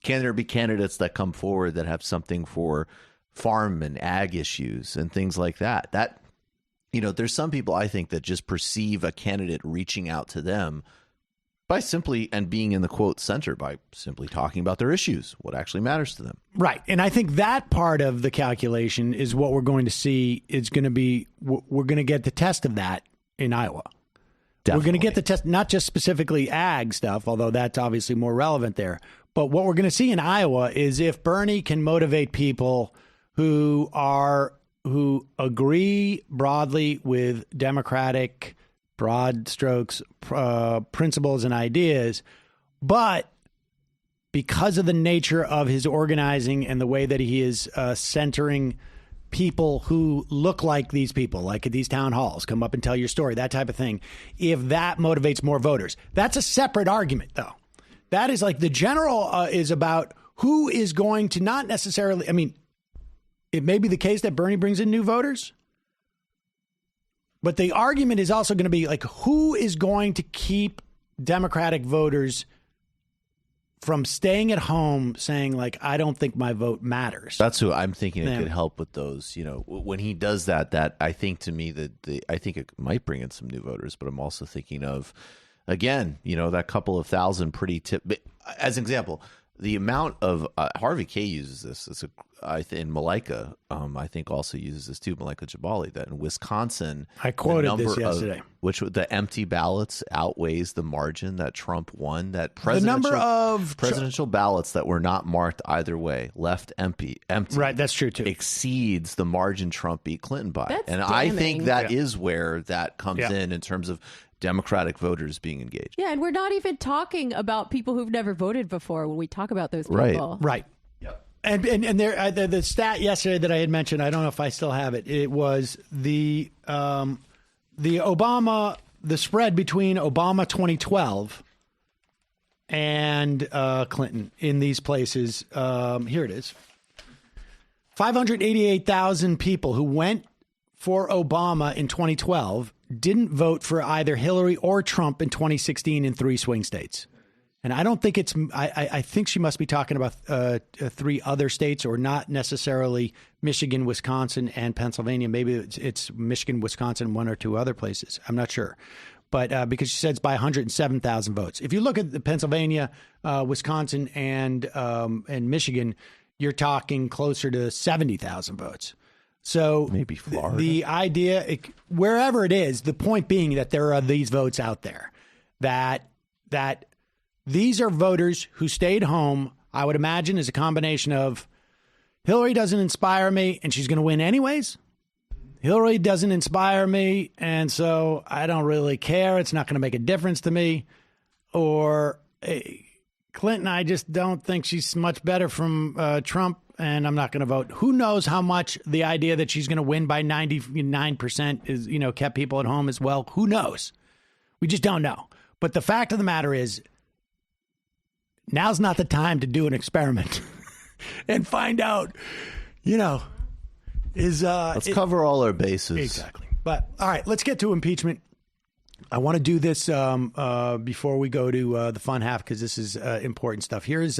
can there be candidates that come forward that have something for farm and ag issues and things like that? That, there's some people, I think, that just perceive a candidate reaching out to them by simply, and being in the quote center, by simply talking about their issues, what actually matters to them. Right. And I think that part of the calculation is what we're going to see. It's going to be, we're going to get the test of that in Iowa. Definitely. We're going to get the test, not just specifically ag stuff, although that's obviously more relevant there. But what we're going to see in Iowa is if Bernie can motivate people who agree broadly with Democratic broad strokes, principles and ideas, but because of the nature of his organizing and the way that he is centering people who look like these people, like at these town halls, come up and tell your story, that type of thing, if that motivates more voters. That's a separate argument, though. That is like the general is about who is going to not necessarily, I mean, it may be the case that Bernie brings in new voters, but the argument is also going to be like, who is going to keep Democratic voters from staying at home saying, like, I don't think my vote matters. That's who I'm thinking it could help with those. You know, when he does that, I think to me that I think it might bring in some new voters, but I'm also thinking of, again, you know, that couple of thousand pretty as an example, the amount of Harvey K uses this. It's and Malika, I think, also uses this too. Malika Jabali, that in Wisconsin, I quoted this yesterday. Which the empty ballots outweighs the margin that Trump won. That the number of presidential ballots that were not marked either way, left empty. Right, that's true too. Exceeds the margin Trump beat Clinton by, That's and damning. I think that is where that comes in terms of Democratic voters being engaged. Yeah, and we're not even talking about people who've never voted before when we talk about those people. Right. Yep. And there, the stat yesterday that I had mentioned, I don't know if I still have it. It was the Obama, the spread between Obama 2012 and Clinton in these places. Here it is. 588,000 people who went for Obama in 2012 didn't vote for either Hillary or Trump in 2016 in 3 swing states. And I don't think it's I think she must be talking about 3 other states, or not necessarily Michigan, Wisconsin, and Pennsylvania. Maybe it's Michigan, Wisconsin, 1 or 2 other places. I'm not sure. But because she said it's by 107,000 votes. If you look at the Pennsylvania, Wisconsin, and Michigan, you're talking closer to 70,000 votes. So maybe Florida. The idea, wherever it is, the point being that there are these votes out there, that these are voters who stayed home. I would imagine is a combination of Hillary doesn't inspire me and she's going to win anyways. Hillary doesn't inspire me, and so I don't really care. It's not going to make a difference to me. Or Clinton, I just don't think she's much better from Trump, and I'm not going to vote. Who knows how much the idea that she's going to win by 99% is, kept people at home as well. Who knows? We just don't know. But the fact of the matter is, now's not the time to do an experiment and find out, let's cover all our bases. Exactly. But all right, let's get to impeachment. I want to do this before we go to the fun half, because this is important stuff. Here's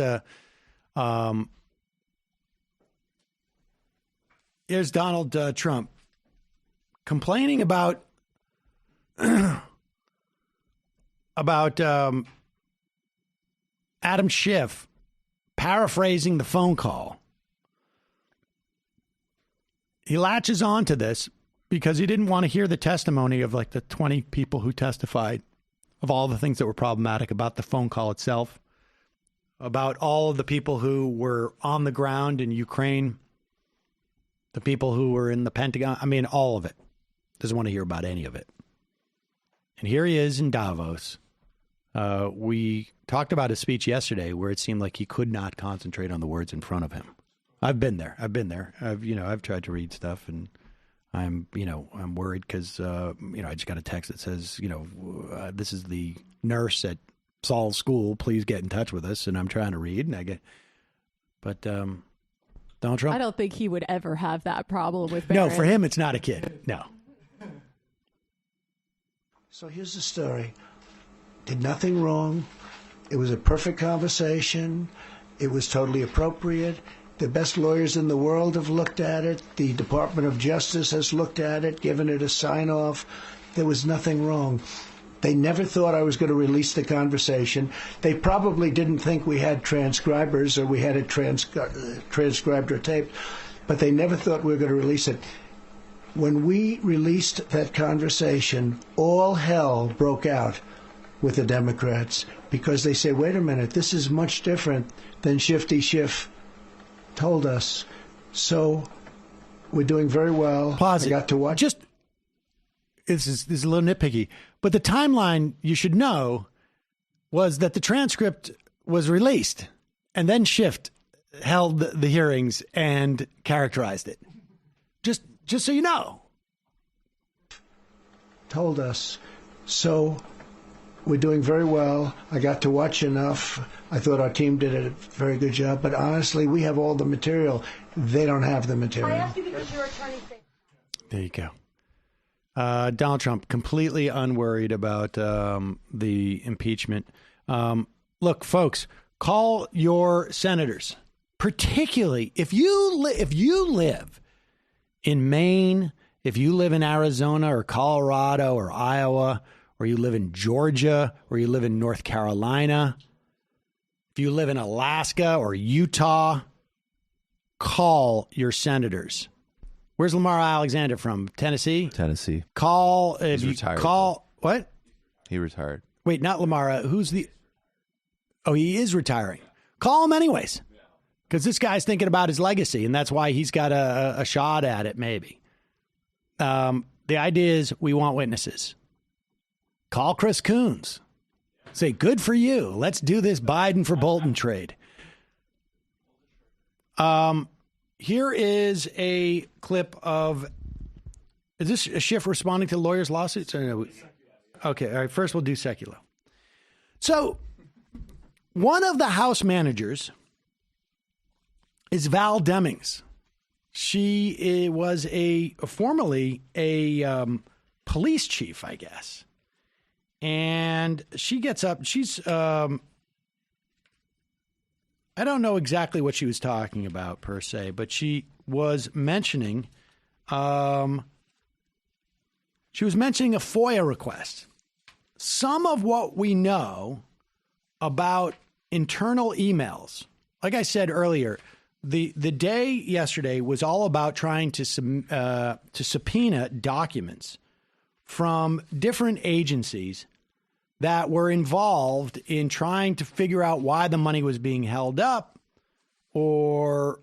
Donald Trump complaining about Adam Schiff paraphrasing the phone call. He latches on to this because he didn't want to hear the testimony of like the 20 people who testified of all the things that were problematic about the phone call itself, about all of the people who were on the ground in Ukraine, the people who were in the Pentagon. I mean, all of it. Doesn't want to hear about any of it. And here he is in Davos. We talked about his speech yesterday where it seemed like he could not concentrate on the words in front of him. I've been there. I've tried to read stuff, and I'm worried because, I just got a text that says, this is the nurse at Saul's school. Please get in touch with us. And I'm trying to read, and but Donald Trump. I don't think he would ever have that problem with Barron. No, for him, it's not a kid. No. So here's the story. Did nothing wrong. It was a perfect conversation. It was totally appropriate. The best lawyers in the world have looked at it. The Department of Justice has looked at it, given it a sign-off. There was nothing wrong. They never thought I was going to release the conversation. They probably didn't think we had transcribers or we had it transcribed or taped, but they never thought we were going to release it. When we released that conversation, all hell broke out with the Democrats because they say, wait a minute, this is much different than Shifty Schiff told us. So we're doing very well. Pause it. I got to watch. This is a little nitpicky, but the timeline you should know was that the transcript was released and then Schiff held the hearings and characterized it. Just so you know. Told us, so we're doing very well. I got to watch enough. I thought our team did a very good job, but honestly, we have all the material. They don't have the material. I asked you because your attorney thinks. There you go. Donald Trump completely unworried about the impeachment. Look, folks, call your senators, particularly if you live in Maine, if you live in Arizona or Colorado or Iowa, or you live in Georgia, or you live in North Carolina, if you live in Alaska or Utah, call your senators. Where's Lamar Alexander from? Tennessee? Tennessee. Call. He's retired. What? He retired. Wait, not Lamar. Who's the... Oh, he is retiring. Call him anyways. Because this guy's thinking about his legacy, and that's why he's got a shot at it, maybe. The idea is we want witnesses. Call Chris Coons. Say, good for you. Let's do this Biden for Bolton trade. Here is a clip of... Is this a Schiff responding to lawyers' lawsuits? Or no? Okay, all right. First, we'll do Seculo. So, one of the House managers is Val Demings. She was formerly a police chief, I guess. And she gets up. She's, I don't know exactly what she was talking about per se, but she was mentioning, a FOIA request. Some of what we know about internal emails, like I said earlier, the day yesterday was all about trying to subpoena documents from different agencies that were involved in trying to figure out why the money was being held up or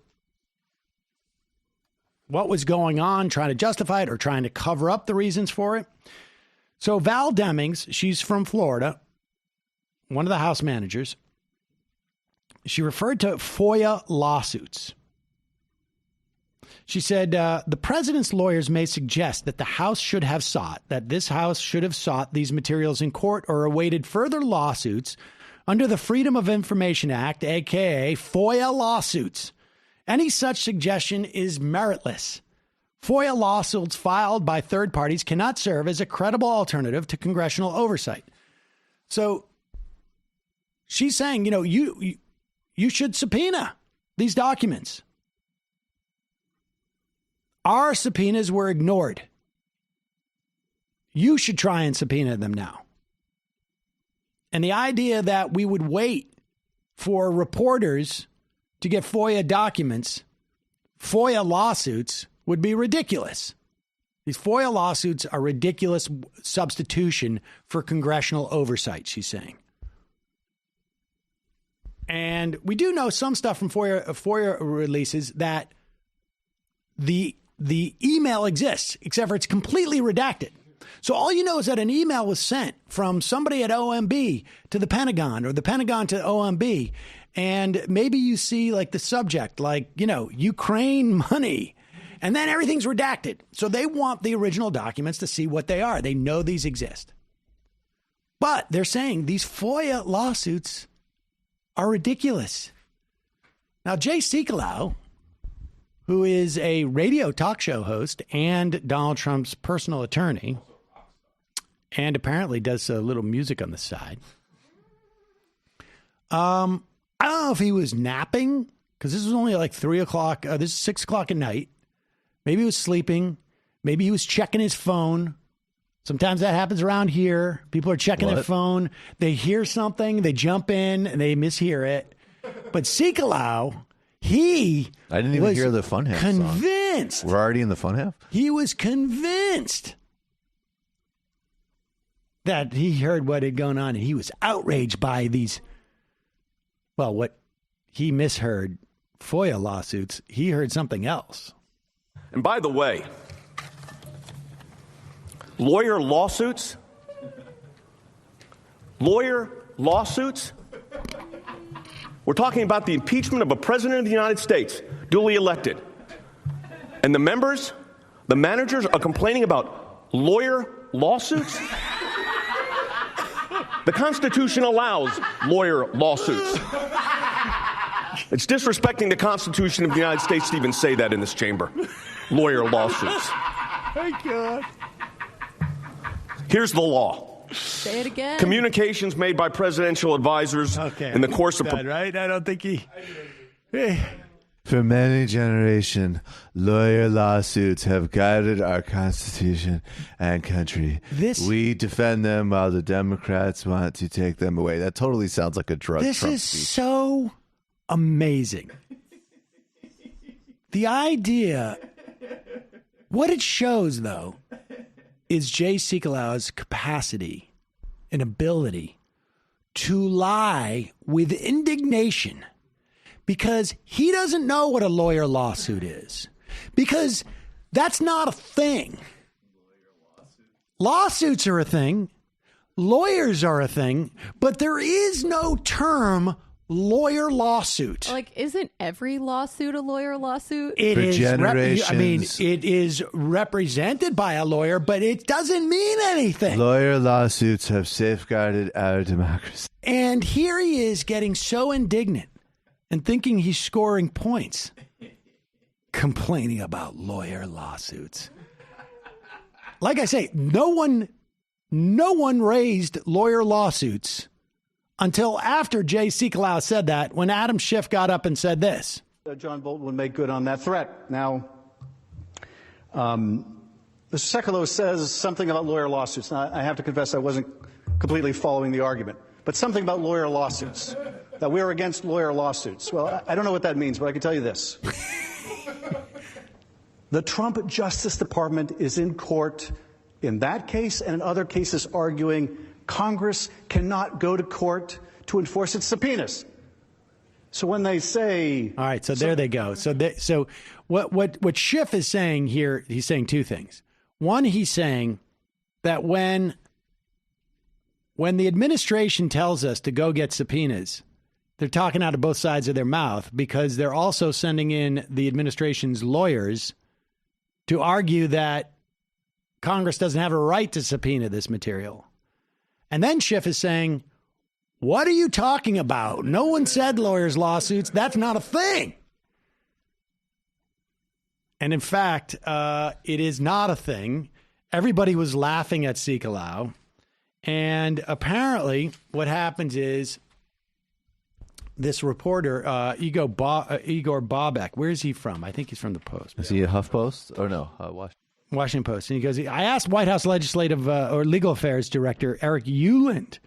what was going on, trying to justify it or trying to cover up the reasons for it. So Val Demings, she's from Florida, one of the House managers. She referred to FOIA lawsuits. She said, the president's lawyers may suggest that this House should have sought these materials in court or awaited further lawsuits under the Freedom of Information Act, a.k.a. FOIA lawsuits. Any such suggestion is meritless. FOIA lawsuits filed by third parties cannot serve as a credible alternative to congressional oversight. So she's saying, you should subpoena these documents. Our subpoenas were ignored. You should try and subpoena them now. And the idea that we would wait for reporters to get FOIA documents, FOIA lawsuits, would be ridiculous. These FOIA lawsuits are ridiculous substitution for congressional oversight, she's saying. And we do know some stuff from FOIA releases that the email exists, except for it's completely redacted. So all you know is that an email was sent from somebody at OMB to the Pentagon or the Pentagon to OMB. And maybe you see like the subject, like, Ukraine money. And then everything's redacted. So they want the original documents to see what they are. They know these exist. But they're saying these FOIA lawsuits are ridiculous. Now, Jay Sekulow, who is a radio talk show host and Donald Trump's personal attorney, and apparently does a little music on the side. I don't know if he was napping, because this was only like 3 o'clock. This is 6 o'clock at night. Maybe he was sleeping. Maybe he was checking his phone. Sometimes that happens around here. People are checking their phone. They hear something. They jump in and they mishear it. But Sekulow, I didn't even hear the Fun Half convinced. Song. We're already in the Fun Half? He was convinced that he heard what had gone on, and he was outraged by these, what he misheard, FOIA lawsuits. He heard something else. And by the way, lawyer lawsuits, We're talking about the impeachment of a president of the United States, duly elected. And the members, the managers are complaining about lawyer lawsuits? The Constitution allows lawyer lawsuits. It's disrespecting the Constitution of the United States to even say that in this chamber. Lawyer lawsuits. Thank God. Here's the law. Say it again. Communications made by presidential advisors in the course of... right? I don't think he... For many generations, lawyer lawsuits have guided our Constitution and country. We defend them while the Democrats want to take them away. That totally sounds like a drug This Trump is speech. so amazing. The idea... What it shows, though, is Jay Sekulau's capacity and ability to lie with indignation because he doesn't know what a lawyer lawsuit is, because that's not a thing. Lawsuits are a thing. Lawyers are a thing, but there is no term lawyer lawsuit. Like, isn't every lawsuit a lawyer lawsuit? It is. It is represented by a lawyer, but it doesn't mean anything. Lawyer lawsuits have safeguarded our democracy. And here he is getting so indignant and thinking he's scoring points, complaining about lawyer lawsuits. Like I say, no one raised lawyer lawsuits until after Jay Sekulow said that, when Adam Schiff got up and said this. John Bolton would make good on that threat. Now, Mr. Sekulow says something about lawyer lawsuits. Now, I have to confess I wasn't completely following the argument, but something about lawyer lawsuits, that we're against lawyer lawsuits. Well, I don't know what that means, but I can tell you this. The Trump Justice Department is in court in that case and in other cases arguing Congress cannot go to court to enforce its subpoenas. So when they say... All right, so there they go. So what Schiff is saying here, he's saying two things. One, he's saying that when the administration tells us to go get subpoenas, they're talking out of both sides of their mouth, because they're also sending in the administration's lawyers to argue that Congress doesn't have a right to subpoena this material. And then Schiff is saying, what are you talking about? No one said lawyers' lawsuits. That's not a thing. And in fact, it is not a thing. Everybody was laughing at Sekulow. And apparently what happens is this reporter, Igor Bobek, where is he from? I think he's from the Post. Is he a HuffPost? Or no, Washington Post. And he goes, I asked White House Legislative or Legal Affairs Director Eric Ueland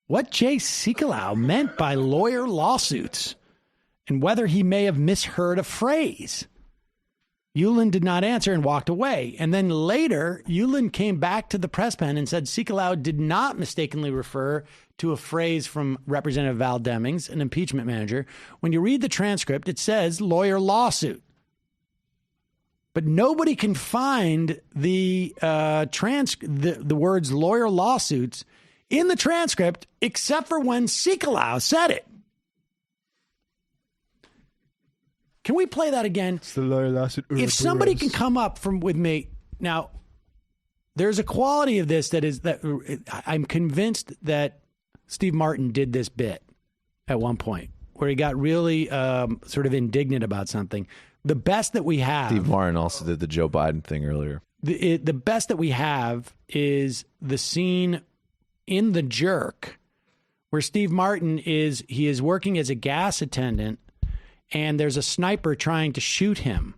what Jay Sekulow meant by lawyer lawsuits and whether he may have misheard a phrase. Ueland did not answer and walked away. And then later, Ueland came back to the press pen and said Sekulow did not mistakenly refer to a phrase from Representative Val Demings, an impeachment manager. When you read the transcript, it says lawyer lawsuit. But nobody can find the words lawyer lawsuits in the transcript except for when Sekulow said it. Can we play that again? It's the lawyer lawsuit. If somebody can come up with me now, there's a quality of this that I'm convinced that Steve Martin did this bit at one point where he got really sort of indignant about something. The best that we have... Steve Martin also did the Joe Biden thing earlier. The best that we have is the scene in The Jerk where Steve Martin is working as a gas attendant and there's a sniper trying to shoot him.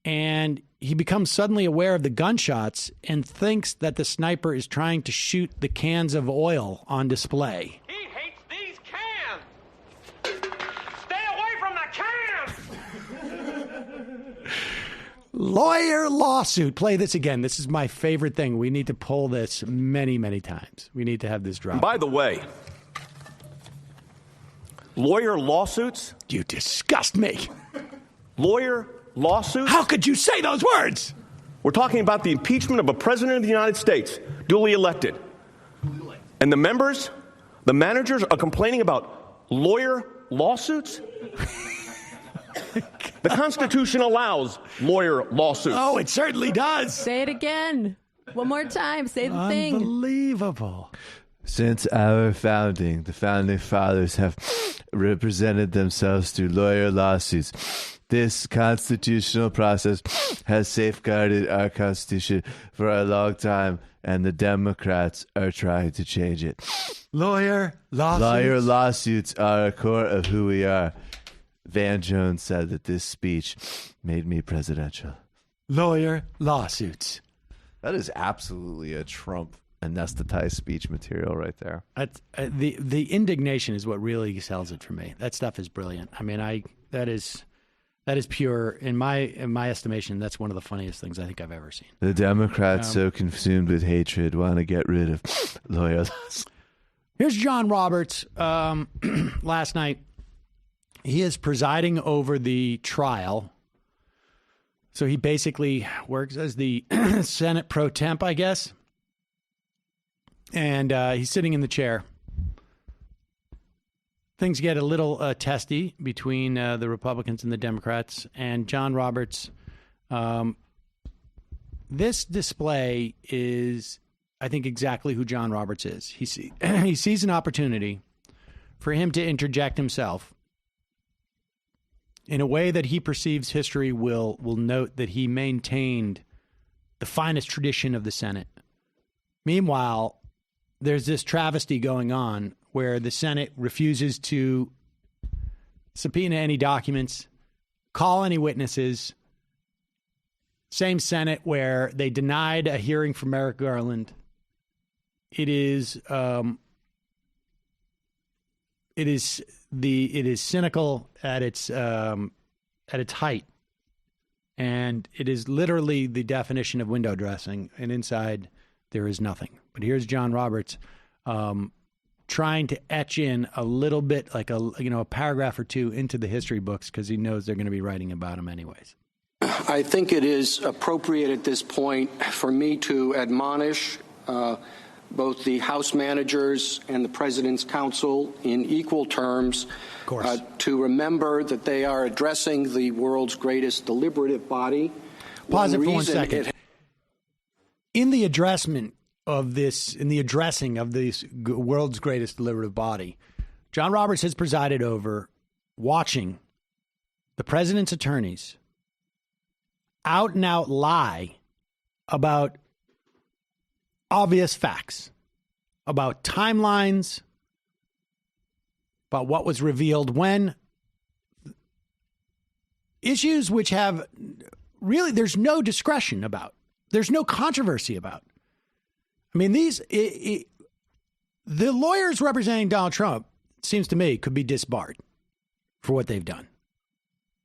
And he becomes suddenly aware of the gunshots and thinks that the sniper is trying to shoot the cans of oil on display. He hates these cans. Stay away from the cans. Lawyer lawsuit. Play this again. This is my favorite thing. We need to pull this many, many times. We need to have this drop. By the way, lawyer lawsuits? You disgust me. Lawyer lawsuits? How could you say those words? We're talking about the impeachment of a president of the United States, duly elected. And the members, the managers are complaining about lawyer lawsuits? The Constitution allows lawyer lawsuits. Oh, it certainly does. Say it again. One more time. Say the thing. Unbelievable. Since our founding, the founding fathers have represented themselves through lawyer lawsuits. This constitutional process has safeguarded our Constitution for a long time, and the Democrats are trying to change it. Lawyer lawsuits. Lawyer lawsuits are a core of who we are. Van Jones said that this speech made me presidential. Lawyer lawsuits. That is absolutely a Trump anesthetized speech material right there. The indignation is what really sells it for me. That stuff is brilliant. I mean, that is pure in my estimation. That's one of the funniest things I think I've ever seen. The Democrats, so consumed with hatred, want to get rid of lawyers. Here's John Roberts last night. He is presiding over the trial. So he basically works as the Senate pro temp, I guess. And he's sitting in the chair. Things get a little testy between the Republicans and the Democrats. And John Roberts, this display is, I think, exactly who John Roberts is. He sees an opportunity for him to interject himself in a way that he perceives history will note that he maintained the finest tradition of the Senate. Meanwhile, there's this travesty going on where the Senate refuses to subpoena any documents, call any witnesses. Same Senate where they denied a hearing for Merrick Garland. It is cynical at its height, and it is literally the definition of window dressing. And inside there is nothing. But here's John Roberts trying to etch in a little bit, like a paragraph or two into the history books because he knows they're going to be writing about him anyways. I think it is appropriate at this point for me to admonish both the House managers and the President's Counsel in equal terms to remember that they are addressing the world's greatest deliberative body. Pause it for 1 second. In the addressing of this world's greatest deliberative body, John Roberts has presided over watching the president's attorneys out and out lie about obvious facts, about timelines, about what was revealed when, issues which have really, there's no discretion about, there's no controversy about. I mean, the lawyers representing Donald Trump, it seems to me, could be disbarred for what they've done.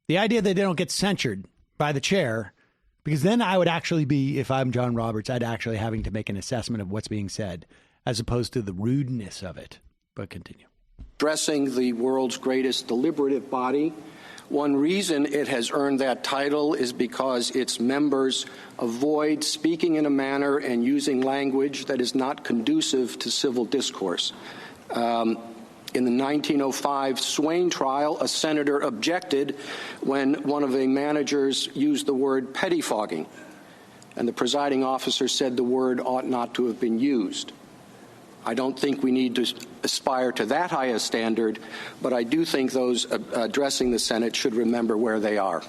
The idea that they don't get censured by the chair, because then I would actually be, if I'm John Roberts, I'd actually having to make an assessment of what's being said as opposed to the rudeness of it. But continue. Addressing the world's greatest deliberative body. One reason it has earned that title is because its members avoid speaking in a manner and using language that is not conducive to civil discourse. In the 1905 Swain trial, a senator objected when one of the managers used the word pettifogging, and the presiding officer said the word ought not to have been used. I don't think we need to aspire to that high a standard, but I do think those addressing the Senate should remember where they are.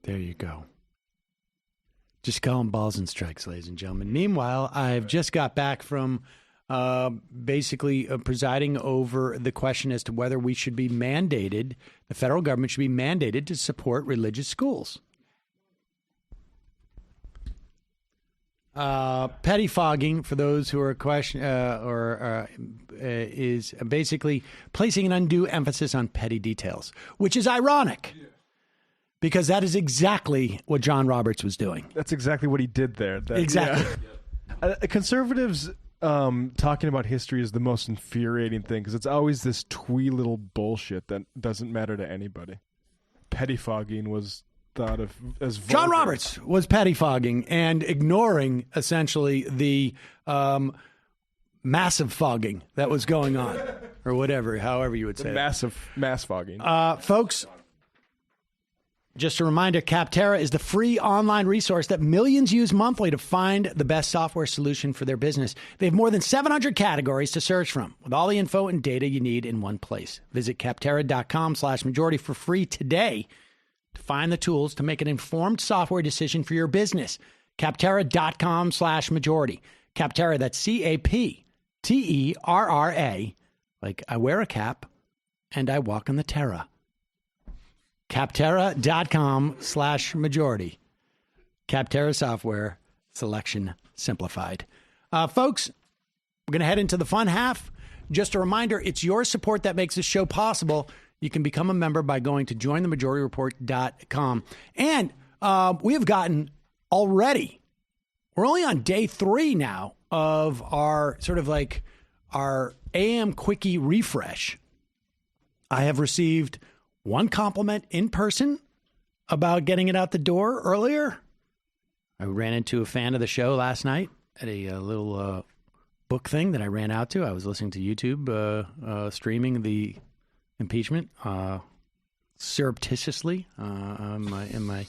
There you go. Just call them balls and strikes, ladies and gentlemen. Meanwhile, I've just got back from basically presiding over the question as to whether we should be mandated, the federal government should be mandated to support religious schools. Pettifogging, for those who are is basically placing an undue emphasis on petty details, which is ironic because that is exactly what John Roberts was doing. That's exactly what he did there. Exactly. Yeah. Conservatives talking about history is the most infuriating thing because it's always this twee little bullshit that doesn't matter to anybody. Pettifogging was thought of as vulgar. John Roberts was pettifogging and ignoring essentially the massive fogging that was going on. or whatever, however you would say mass fogging. Folks, just a reminder, Capterra is the free online resource that millions use monthly to find the best software solution for their business. They have more than 700 categories to search from, with all the info and data you need in one place. Visit Capterra.com/majority for free today to find the tools to make an informed software decision for your business. Capterra.com/majority. Capterra, that's Capterra, like I wear a cap and I walk on the Terra. Capterra.com/majority. Capterra software, selection simplified. Folks, we're going to head into the fun half. Just a reminder, it's your support that makes this show possible. You can become a member by going to jointhemajorityreport.com. And we have gotten already, we're only on day 3 now of our sort of like our AM Quickie refresh. I have received one compliment in person about getting it out the door earlier. I ran into a fan of the show last night at a little book thing that I ran out to. I was listening to YouTube streaming the impeachment surreptitiously in my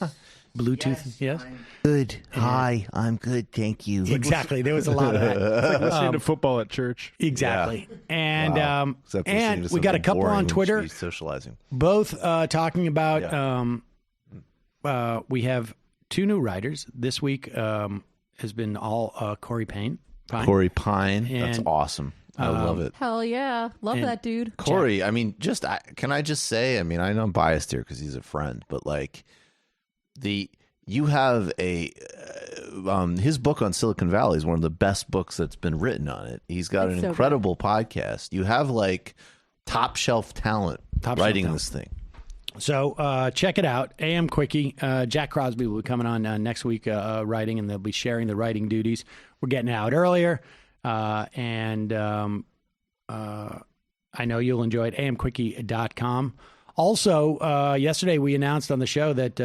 Bluetooth. Yes. Good. Hi, I'm good. Thank you. Exactly. There was a lot of that. It's like listening to football at church. Exactly. Yeah. And Wow. and we got a couple on Twitter, socializing, both talking about. We have 2 new writers this week. Has been all Corey Pine. Corey Pine. That's And, awesome. I love it. Hell yeah. Love that dude. Corey, I mean, can I just say, I mean, I know I'm biased here because he's a friend, but like you have his book on Silicon Valley is one of the best books that's been written on it. He's got an incredible podcast. You have like top shelf talent writing this thing. So check it out. AM Quickie. Jack Crosby will be coming on next week writing, and they'll be sharing the writing duties. We're getting it out earlier. And I know you'll enjoy it. amquickie.com. Also, yesterday we announced on the show that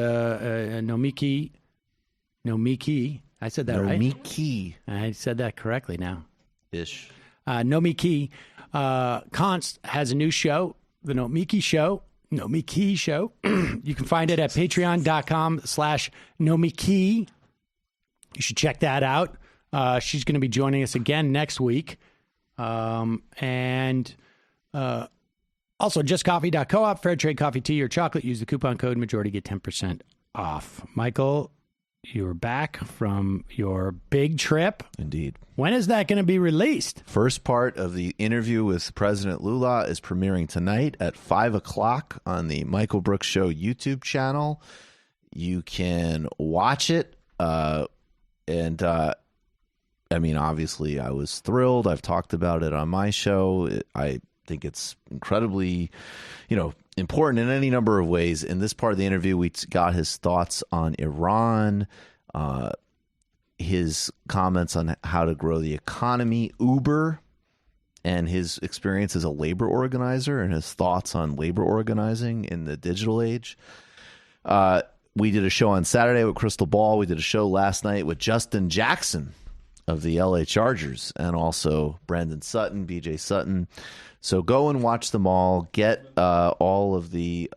Nomiki, I said that right? Nomiki. I said that correctly now. Ish. Nomiki Const has a new show, The Nomiki Show. Nomiki Show. You can find it at patreon.com/Nomiki. You should check that out. She's going to be joining us again next week. Also, justcoffee.coop, fair trade coffee, tea, or chocolate. Use the coupon code majority, get 10% off. Michael, you're back from your big trip. Indeed. When is that going to be released? First part of the interview with President Lula is premiering tonight at 5 o'clock on the Michael Brooks Show YouTube channel. You can watch it. I mean, obviously, I was thrilled. I've talked about it on my show. I think it's incredibly, important in any number of ways. In this part of the interview, we got his thoughts on Iran, his comments on how to grow the economy, Uber, and his experience as a labor organizer and his thoughts on labor organizing in the digital age. We did a show on Saturday with Crystal Ball. We did a show last night with Justin Jackson of the LA Chargers, and also Brandon Sutton, BJ Sutton. So go and watch them all. Get all of the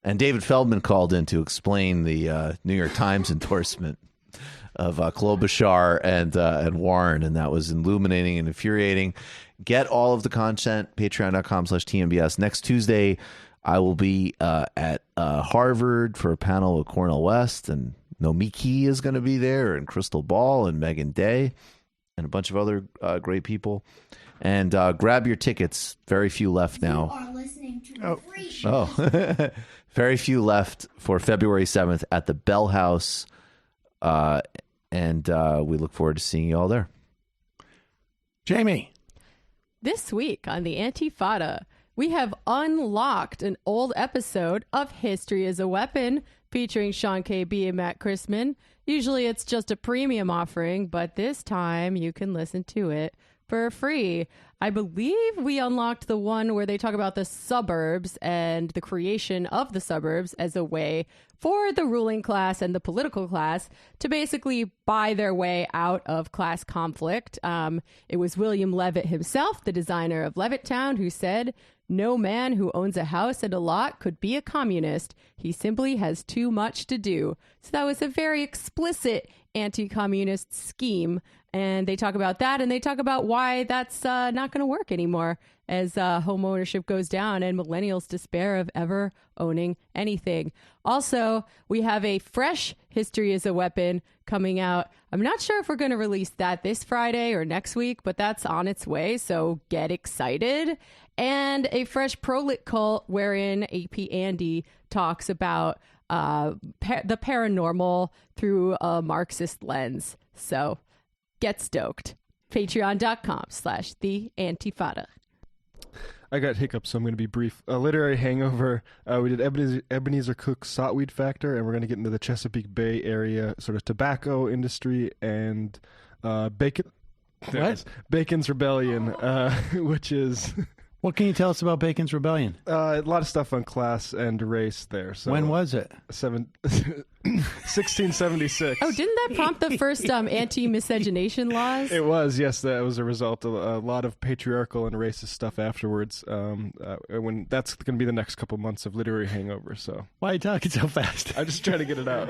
and David Feldman called in to explain the New York Times endorsement of Klobuchar and Warren, and that was illuminating and infuriating. Get all of the content, patreon.com/TMBS. Next Tuesday, I will be at Harvard for a panel with Cornel West, and Nomiki is going to be there, and Crystal Ball and Megan Day, and a bunch of other great people. And grab your tickets. Very few left now. You are listening to free show. Very few left for February 7th at the Bell House. And we look forward to seeing you all there. Jamie. This week on the Antifada, we have unlocked an old episode of History is a Weapon featuring Sean KB and Matt Chrisman. Usually it's just a premium offering, but this time you can listen to it for free. I believe we unlocked the one where they talk about the suburbs and the creation of the suburbs as a way for the ruling class and the political class to basically buy their way out of class conflict. It was William Levitt himself, the designer of Levittown, who said, "No man who owns a house and a lot could be a communist. He simply has too much to do." So that was a very explicit anti-communist scheme. And they talk about that, and they talk about why that's not going to work anymore as home ownership goes down and millennials despair of ever owning anything. Also, we have a fresh History is a Weapon coming out. I'm not sure if we're going to release that this Friday or next week, but that's on its way, so get excited. And a fresh Prolit Cult wherein AP Andy talks about the paranormal through a Marxist lens. So get stoked. Patreon.com/theantifada. I got hiccups, so I'm going to be brief. A literary hangover. We did Ebenezer Cook's Saltweed Factor, and we're going to get into the Chesapeake Bay area sort of tobacco industry and bacon. Bacon's Rebellion, which is... What can you tell us about Bacon's Rebellion? A lot of stuff on class and race there. So when was it? 1676. Oh, didn't that prompt the first anti-miscegenation laws? It was, yes. That was a result of a lot of patriarchal and racist stuff afterwards. When that's going to be the next couple months of literary hangover. So why are you talking so fast? I'm just trying to get it out.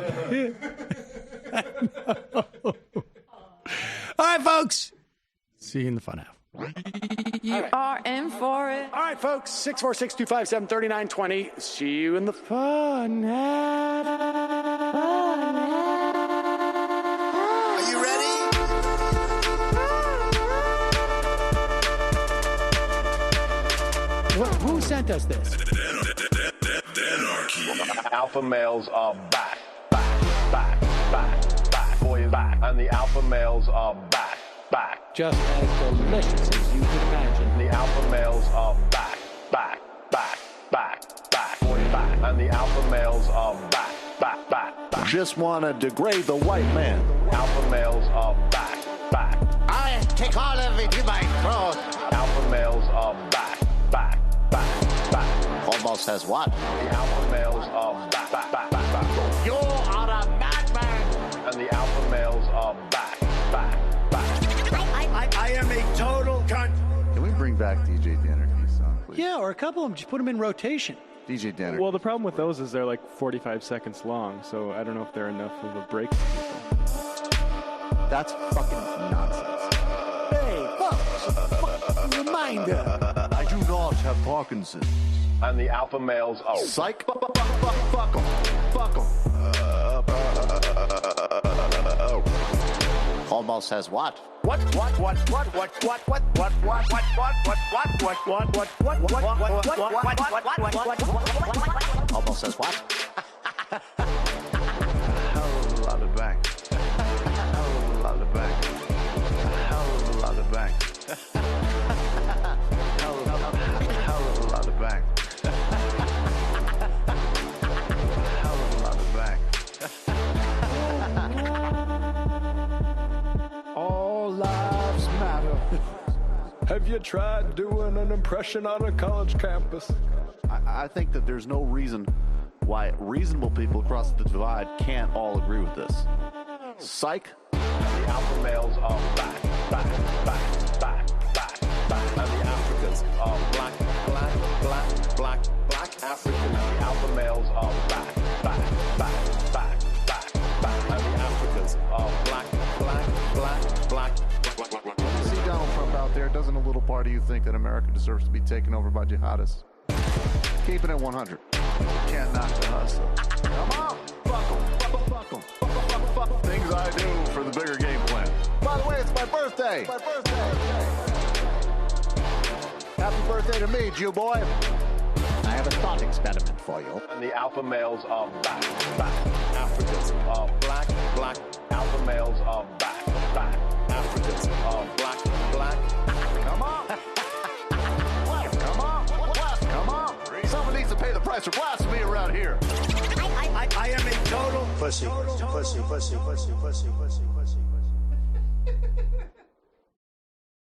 All right, folks. See you in the fun half. You are in for it. All right, folks. 646-257-3920. See you in the fun half. Are you ready? Who sent us this? Alpha males are back. Boy is back. And the alpha males are back. Just as delicious as you can imagine. The alpha males are back. Boy is back. And the alpha males are back. Just want to degrade the white man. Alpha males are back. I take all of it in my throat. Alpha males are back. Almost has what? The alpha males are back. You are a madman. And the alpha males are back. I am a total cunt. Can we bring back DJ Dannerky's song, please? Yeah, or a couple of them. Just put them in rotation. DJ Dannerky. Well, the problem with those is they're like 45 seconds long, so I don't know if they're enough of a break. That's fucking nonsense. Hey, folks, reminder. I do not have Parkinson's. And the alpha males are... Psych. Fuck them. Almost has what? Almost says what? Hell of a lot of bank. Hell of a lot of bank. Hell of a lot of bank. Hell of a lot of bank. Hell of a lot of bank. All lives matter. Have you tried doing an impression on a college campus? I think that there's no reason why reasonable people across the divide can't all agree with this. Psych. The alpha males are back. And the Africans are black Africans. The alpha males are back. And the Africans are black. See Donald Trump out there, doesn't a little part of you think that America deserves to be taken over by jihadists? Keep it at 100. Can't knock the hustle. Come on, fuck 'em. Things I do for the bigger game plan. By the way, it's my birthday. Happy birthday to me, Jew boy. I have a thought experiment for you. And the alpha males are back. Africans are black. Alpha males are back. Africans are black. Come on. Come on. Someone needs to pay the price for blasphemy around here. I am a total Pussy.